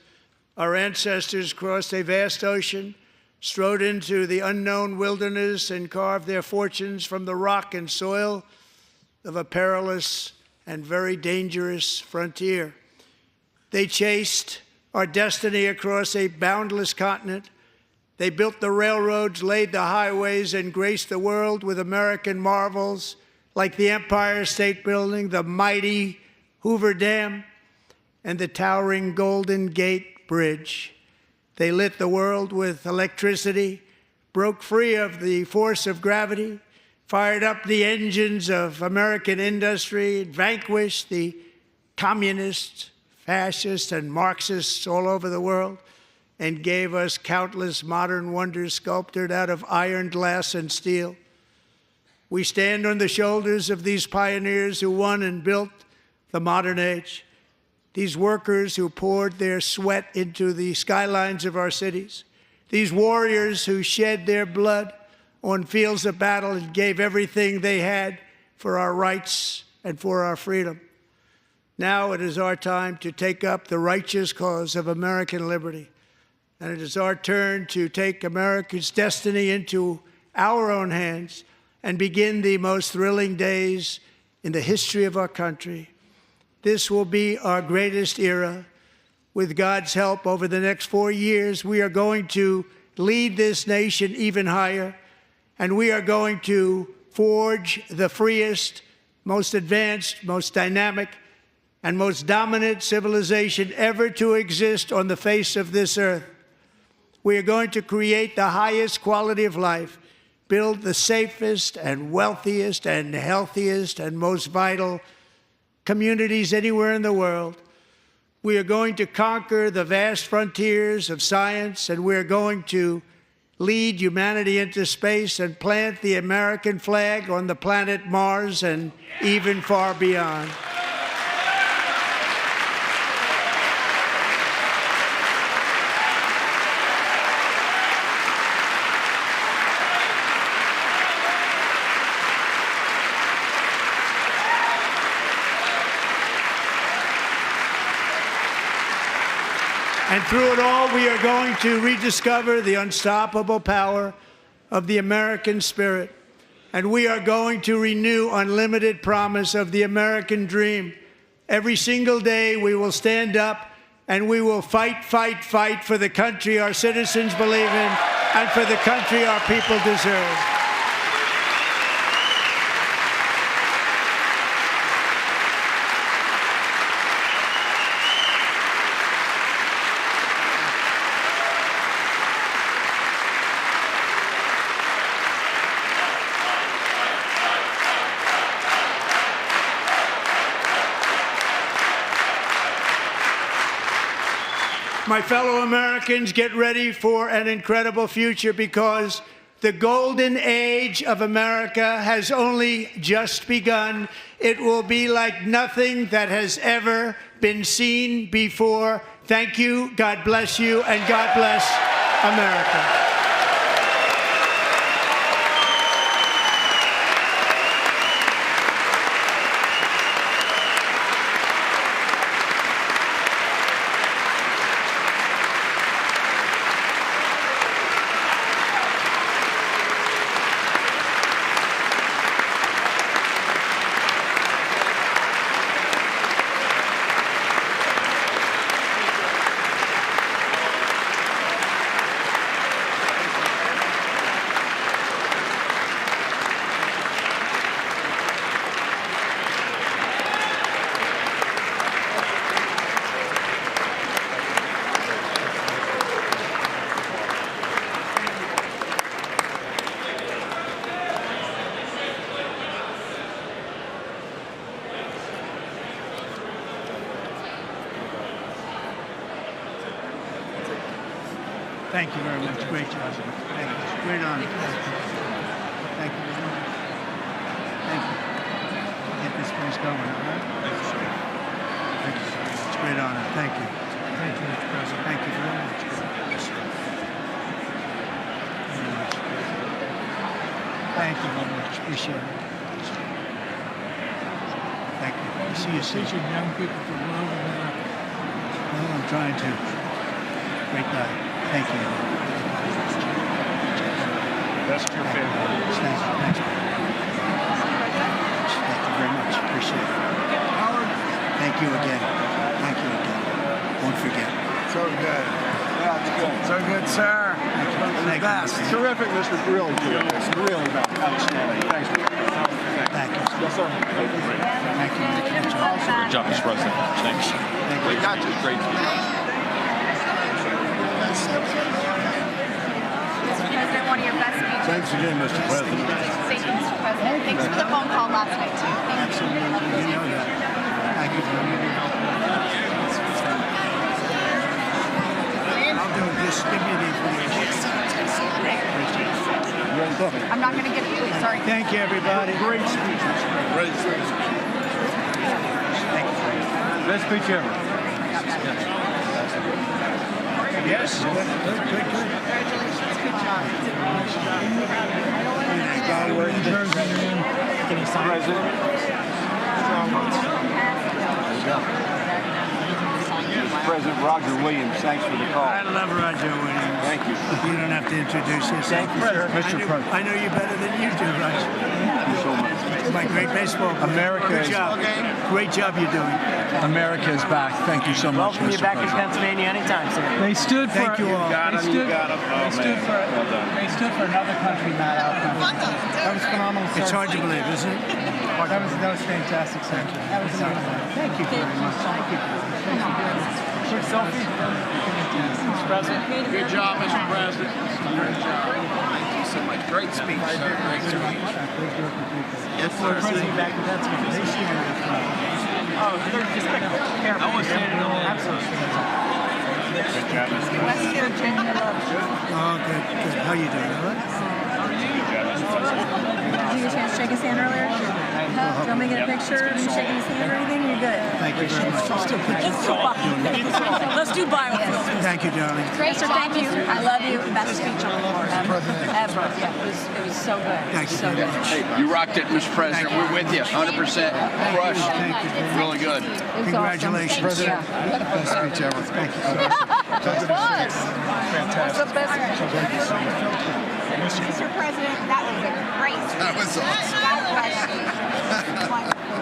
Our ancestors crossed a vast ocean, strode into the unknown wilderness, and carved their fortunes from the rock and soil of a perilous and very dangerous frontier. They chased our destiny across a boundless continent. They built the railroads, laid the highways, and graced the world with American marvels like the Empire State Building, the mighty Hoover Dam, and the towering Golden Gate Bridge. They lit the world with electricity, broke free of the force of gravity, fired up the engines of American industry, vanquished the communists, fascists, and Marxists all over the world, and gave us countless modern wonders sculptured out of iron, glass, and steel. We stand on the shoulders of these pioneers who won and built the modern age, these workers who poured their sweat into the skylines of our cities, these warriors who shed their blood on fields of battle and gave everything they had for our rights and for our freedom. Now it is our time to take up the righteous cause of American liberty. And it is our turn to take America's destiny into our own hands and begin the most thrilling days in the history of our country. This will be our greatest era. With God's help, over the next 4 years, we are going to lead this nation even higher, and we are going to forge the freest, most advanced, most dynamic, and most dominant civilization ever to exist on the face of this earth. We are going to create the highest quality of life, build the safest and wealthiest and healthiest and most vital communities anywhere in the world. We are going to conquer the vast frontiers of science, and we're going to lead humanity into space and plant the American flag on the planet Mars and even far beyond. And through it all, we are going to rediscover the unstoppable power of the American spirit. And we are going to renew unlimited promise of the American dream. Every single day, we will stand up and we will fight, fight, fight for the country our citizens believe in and for the country our people deserve. My fellow Americans, get ready for an incredible future, because the golden age of America has only just begun. It will be like nothing that has ever been seen before. Thank you, God bless you, and God bless America. Thank you very much. Great job. Thank you. Great honor. Thank you very much. Thank you. Get this place going, all right? Thank you very much. Great honor. Thank you. Thank you, Mr. President. Thank you very much. Thank you very much. Appreciate it. Thank you. See you soon. Teaching young people to love America. Well, I'm trying to. Great guy. Thank you. That's your favorite. Thanks. Thank you very much. Appreciate it. Howard. Thank you again. Thank you again. Won't forget. So good. Yeah, it's good. So good, sir. Thank you. Terrific, Mr. Really terrific. Really outstanding. Thanks. Thank you. Yes, sir. Thank you. Good job, Mr. President. Thanks. Thank you. Great. Mr. President, one of your best speeches. Thanks again, Mr. President. Thank you, Mr. President. Thanks for the phone call last night, too. Thank you. Absolutely. You know that. Thank you very much. I'll do it. Just give me the information. I'm not going to give it to you. Sorry. Thank you, everybody. Great speeches. Great speeches. Thank you. Best speech ever. Yes. Good. Congratulations. Good job. Can you sign President Roger Williams, thanks for the call. I love Roger Williams. Thank you. You don't have to introduce yourself. Thank you, sir. Mr. President. I know you better than you do, Roger. Thank you so much. My great baseball player. America Good is- job. Great job you're doing. America is back. Thank you so much, Welcome you Mr. back in President. Pennsylvania anytime, sir. They stood for. Thank you all. They stood for another country, not our country. That was phenomenal. It's hard to believe, isn't it? That was fantastic, sir. That was Thank you very much. Thank you. quick selfie. Mr. President. Good job, Mr. President. Great job. Thank you so much. Great speech, sir. Great speech. Yes, sir. President back to Pennsylvania. Oh, they're just careful. I was standing on that. West Virginia loves you. Oh, good. How you doing? All right? Did you get a chance to shake his hand earlier? Do you want me to get a picture of you shaking his hand or anything? You're good. Thank you very much. Let's do biofilm. Thank you, darling. Great job, thank you. I love you. Best speech on the floor ever. Yeah, it was so good. Thank you So very good. much. Hey, you rocked it, Mr. President. We're with you. 100%. Crush. Thank you. Really good. It was Congratulations. awesome. President. Yeah. Best speech ever. Thank you. It was. What's the best? Mr. President, that was a great speech. That was awesome. God bless you. Wonderful.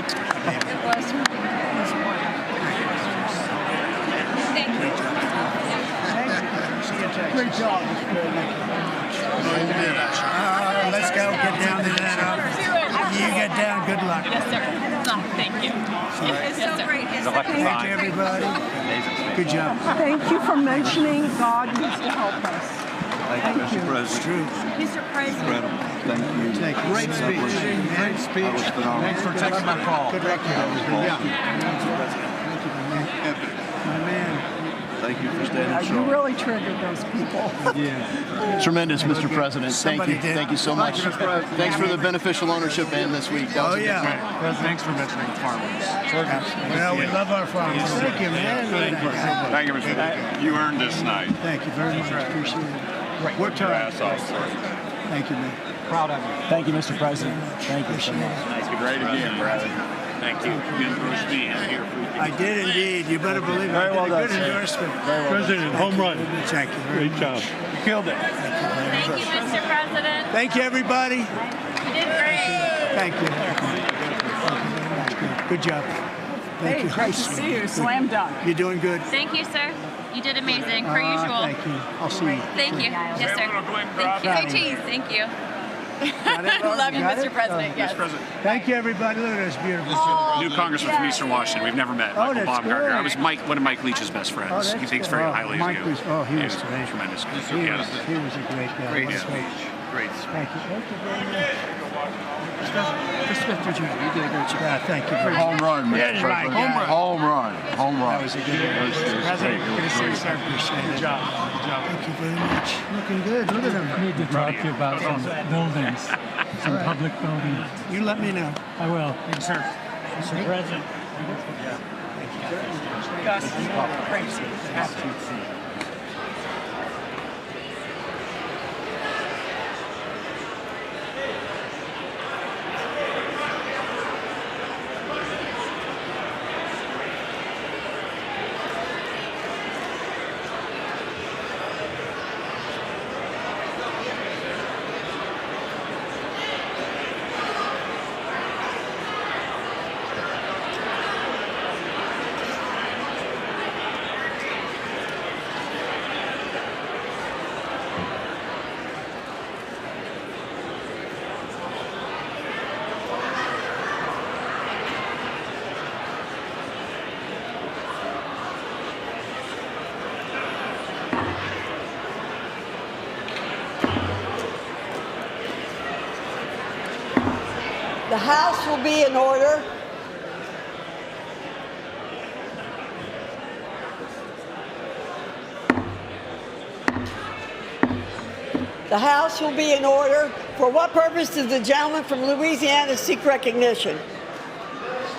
It was wonderful. Thank you. Great job. Let's go. Get down to that. You get down. Good luck. Yes, sir. Thank you. It's so great. Thank you, everybody. Good job. Thank you for mentioning God used to help us. Thank you, Mr. President. It's true. Mr. President. Thank you. Thank you. Great speech. Great speech. Thanks for taking my call. Good luck. Yeah. My man. Thank you for standing You strong. really triggered those people. Tremendous, Mr. President. Thank Somebody you. did. Thank you so much. Thanks for the beneficial ownership and this week. That was Oh, a good yeah. one. Thanks for mentioning farmers. Well, we love our farmers. Thank you, man. Thank you, Mr. President. You earned this night. Thank you very much. Appreciate it. Worked hard. Thank you, man. Proud of you. Thank you, Mr. President. Thank you so much. Thank you. Great again, brother. Thank you. You endorsed me. I'm here for you. I did indeed. You better believe it. Very well I did a done, good sir. endorsement. President, home run. Thank you very much. job. You killed it. Thank you, Mr. President. Thank you, everybody. You did great. Thank you. Good job. Thank Hey, you. great to see you. Slam dunk. You're doing good. Thank you, sir. You did amazing, per usual. Thank you. I'll see you. Thank you. Yes, sir. Thank you. Say cheese. Thank you. Love you, Mr. President. Yes. Thank you, everybody. Look at this beautiful. New congressman from Eastern Washington. We've never met. Oh, Michael that's Baumgartner. great. I was one of Mike Leach's best friends. Oh, He that's thinks good. very Oh, highly of Mike you. was- oh, he was terrific. tremendous. He was a great guy. Great Thank you. speech. Thank you very much. Mr. Jr., you did a great job. Yeah, thank you very much. Home run, Mr. Yeah, President. home run. Home run. Home run. That was a good one. Mr. President, good to see you, sir. Appreciate it. Good job. Good job. Thank you very much. Looking good. Look at him. I need to talk to you about some buildings, some public buildings. You let me know. I will. Thank you, sir. Mr. President. Gus, crazy. The House will be in order. The House will be in order. For what purpose does the gentleman from Louisiana seek recognition?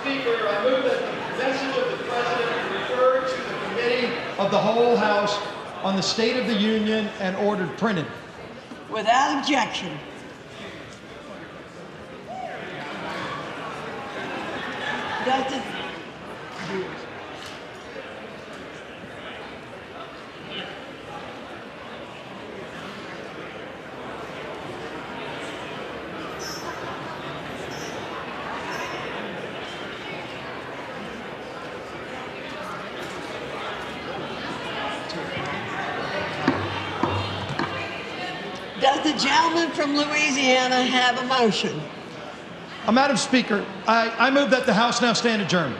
Speaker, I move that the message of the President be referred to the Committee of the Whole House on the State of the Union and ordered printed. Without objection. Does it, does the gentleman from Louisiana have a motion? Madam Speaker, I move that the House now stand adjourned.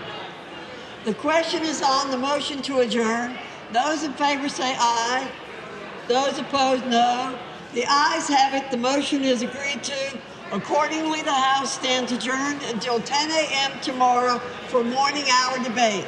The question is on the motion to adjourn. Those in favor say aye. Those opposed, no. The ayes have it. The motion is agreed to. Accordingly, the House stands adjourned until 10 a.m. tomorrow for morning hour debate.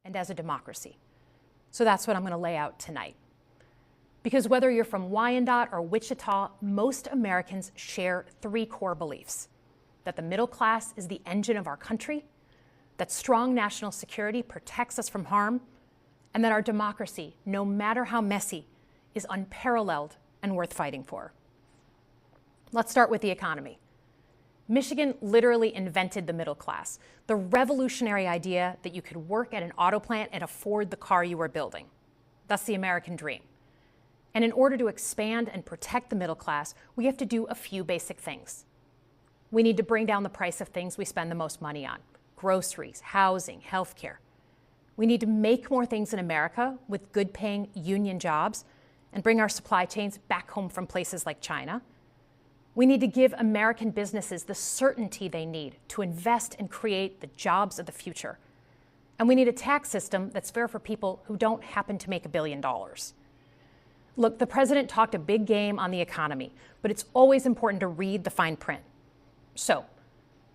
and as a democracy. So that's what I'm going to lay out tonight. Because whether you're from Wyandotte or Wichita, most Americans share three core beliefs: that the middle class is the engine of our country, that strong national security protects us from harm, and that our democracy, no matter how messy, is unparalleled and worth fighting for. Let's start with the economy. Michigan literally invented the middle class, the revolutionary idea that you could work at an auto plant and afford the car you were building. That's the American dream. And in order to expand and protect the middle class, we have to do a few basic things. We need to bring down the price of things we spend the most money on: groceries, housing, healthcare. We need to make more things in America with good-paying union jobs and bring our supply chains back home from places like China. We need to give American businesses the certainty they need to invest and create the jobs of the future. And we need a tax system that's fair for people who don't happen to make $1 billion. Look, the president talked a big game on the economy, but it's always important to read the fine print. So,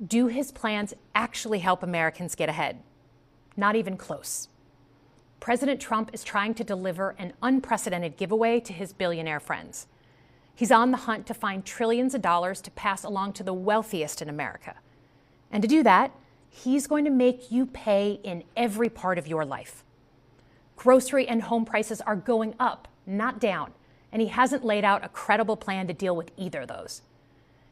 do his plans actually help Americans get ahead? Not even close. President Trump is trying to deliver an unprecedented giveaway to his billionaire friends. He's on the hunt to find trillions of dollars to pass along to the wealthiest in America. And to do that, he's going to make you pay in every part of your life. Grocery and home prices are going up, not down, and he hasn't laid out a credible plan to deal with either of those.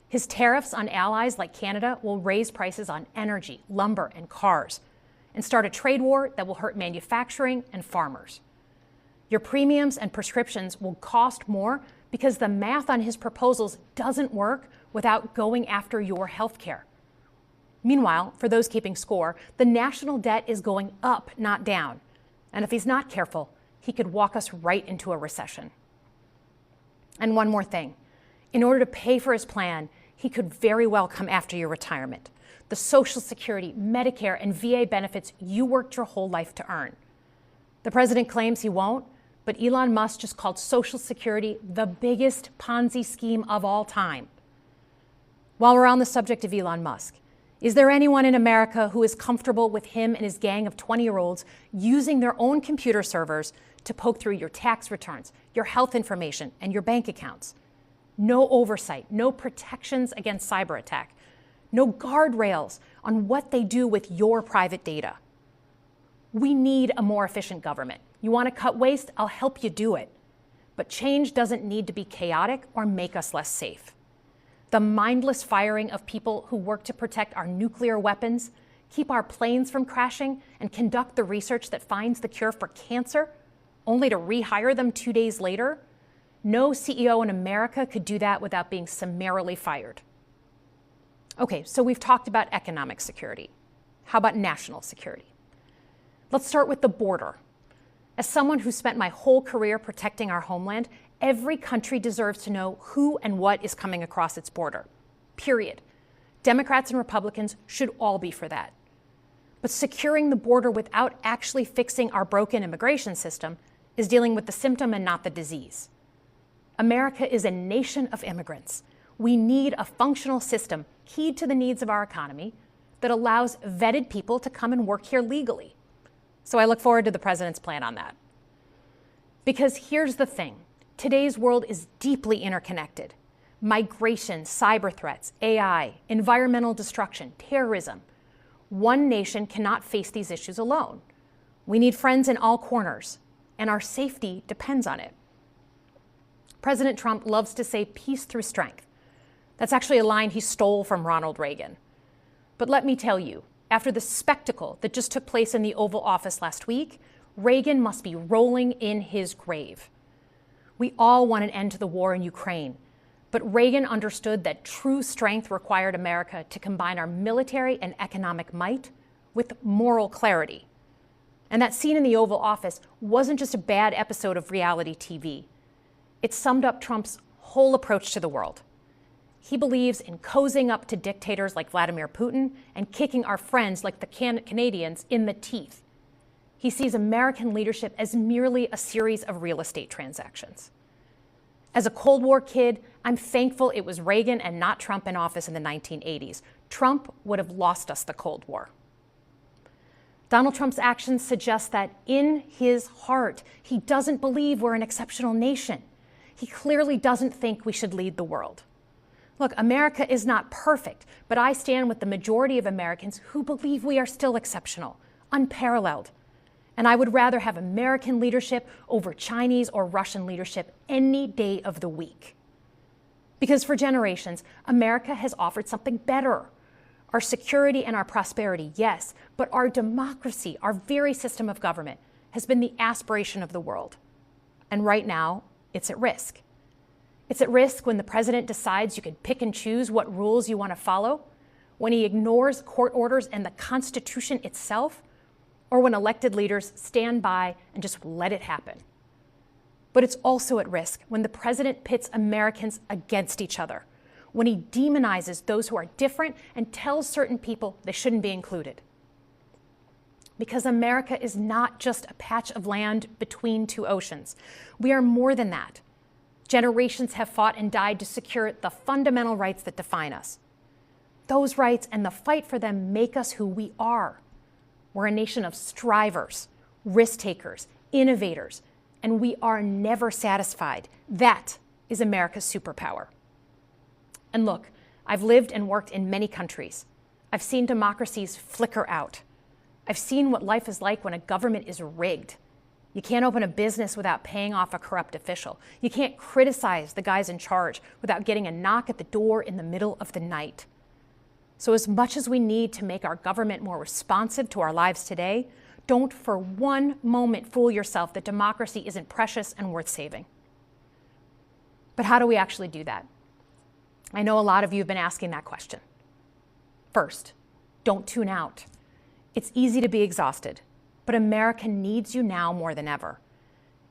His tariffs on allies like Canada will raise prices on energy, lumber, and cars, and start a trade war that will hurt manufacturing and farmers. Your premiums and prescriptions will cost more because the math on his proposals doesn't work without going after your health care. Meanwhile, for those keeping score, the national debt is going up, not down. And if he's not careful, he could walk us right into a recession. And one more thing. In order to pay for his plan, he could very well come after your retirement, the Social Security, Medicare, and VA benefits you worked your whole life to earn. The president claims he won't, but Elon Musk just called Social Security the biggest Ponzi scheme of all time. While we're on the subject of Elon Musk, is there anyone in America who is comfortable with him and his gang of 20-year-olds using their own computer servers to poke through your tax returns, your health information, and your bank accounts? No oversight, no protections against cyber attack, no guardrails on what they do with your private data. We need a more efficient government. You want to cut waste? I'll help you do it. But change doesn't need to be chaotic or make us less safe. The mindless firing of people who work to protect our nuclear weapons, keep our planes from crashing, and conduct the research that finds the cure for cancer, only to rehire them 2 days later? No CEO in America could do that without being summarily fired. Okay, so we've talked about economic security. How about national security? Let's start with the border. As someone who spent my whole career protecting our homeland, every country deserves to know who and what is coming across its border. Period. Democrats and Republicans should all be for that. But securing the border without actually fixing our broken immigration system is dealing with the symptom and not the disease. America is a nation of immigrants. We need a functional system keyed to the needs of our economy that allows vetted people to come and work here legally. So I look forward to the president's plan on that. Because here's the thing. Today's world is deeply interconnected. Migration, cyber threats, AI, environmental destruction, terrorism. One nation cannot face these issues alone. We need friends in all corners, and our safety depends on it. President Trump loves to say peace through strength. That's actually a line he stole from Ronald Reagan. But let me tell you, after the spectacle that just took place in the Oval Office last week, Reagan must be rolling in his grave. We all want an end to the war in Ukraine, but Reagan understood that true strength required America to combine our military and economic might with moral clarity. And that scene in the Oval Office wasn't just a bad episode of reality TV. It summed up Trump's whole approach to the world. He believes in cozying up to dictators like Vladimir Putin and kicking our friends like the Canadians in the teeth. He sees American leadership as merely a series of real estate transactions. As a Cold War kid, I'm thankful it was Reagan and not Trump in office in the 1980s. Trump would have lost us the Cold War. Donald Trump's actions suggest that in his heart, he doesn't believe we're an exceptional nation. He clearly doesn't think we should lead the world. Look, America is not perfect, but I stand with the majority of Americans who believe we are still exceptional, unparalleled. And I would rather have American leadership over Chinese or Russian leadership any day of the week. Because for generations, America has offered something better. Our security and our prosperity, yes, but our democracy, our very system of government, has been the aspiration of the world. And right now, it's at risk. It's at risk when the president decides you can pick and choose what rules you want to follow, when he ignores court orders and the Constitution itself, or when elected leaders stand by and just let it happen. But it's also at risk when the president pits Americans against each other, when he demonizes those who are different and tells certain people they shouldn't be included. Because America is not just a patch of land between two oceans. We are more than that. Generations have fought and died to secure the fundamental rights that define us. Those rights and the fight for them make us who we are. We're a nation of strivers, risk takers, innovators, and we are never satisfied. That is America's superpower. And look, I've lived and worked in many countries. I've seen democracies flicker out. I've seen what life is like when a government is rigged. You can't open a business without paying off a corrupt official. You can't criticize the guys in charge without getting a knock at the door in the middle of the night. So as much as we need to make our government more responsive to our lives today, don't for one moment fool yourself that democracy isn't precious and worth saving. But how do we actually do that? I know a lot of you have been asking that question. First, don't tune out. It's easy to be exhausted, but America needs you now more than ever.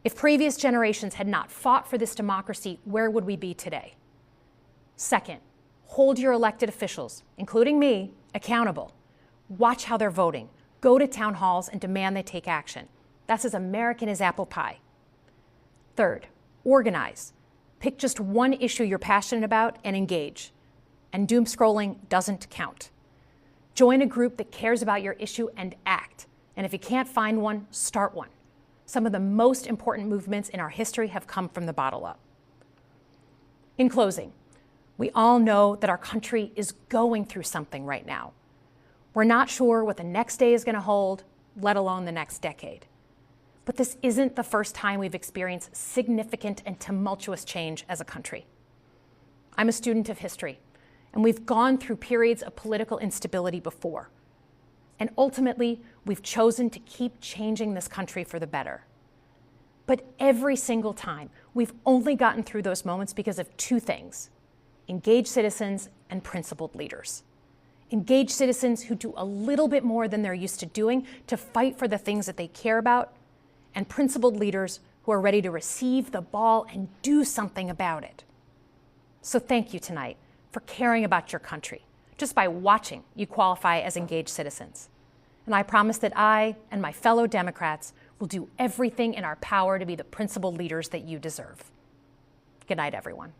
If previous generations had not fought for this democracy, where would we be today? Second, hold your elected officials, including me, accountable. Watch how they're voting. Go to town halls and demand they take action. That's as American as apple pie. Third, organize. Pick just one issue you're passionate about and engage. And doom scrolling doesn't count. Join a group that cares about your issue and act. And if you can't find one, start one. Some of the most important movements in our history have come from the bottle up. In closing, we all know that our country is going through something right now. We're not sure what the next day is going to hold, let alone the next decade. But this isn't the first time we've experienced significant and tumultuous change as a country. I'm a student of history, and we've gone through periods of political instability before. And ultimately, we've chosen to keep changing this country for the better. But every single time, we've only gotten through those moments because of two things: engaged citizens and principled leaders. Engaged citizens who do a little bit more than they're used to doing to fight for the things that they care about, and principled leaders who are ready to receive the ball and do something about it. So thank you tonight for caring about your country. Just by watching, you qualify as engaged citizens. And I promise that I and my fellow Democrats will do everything in our power to be the principled leaders that you deserve. Good night, everyone.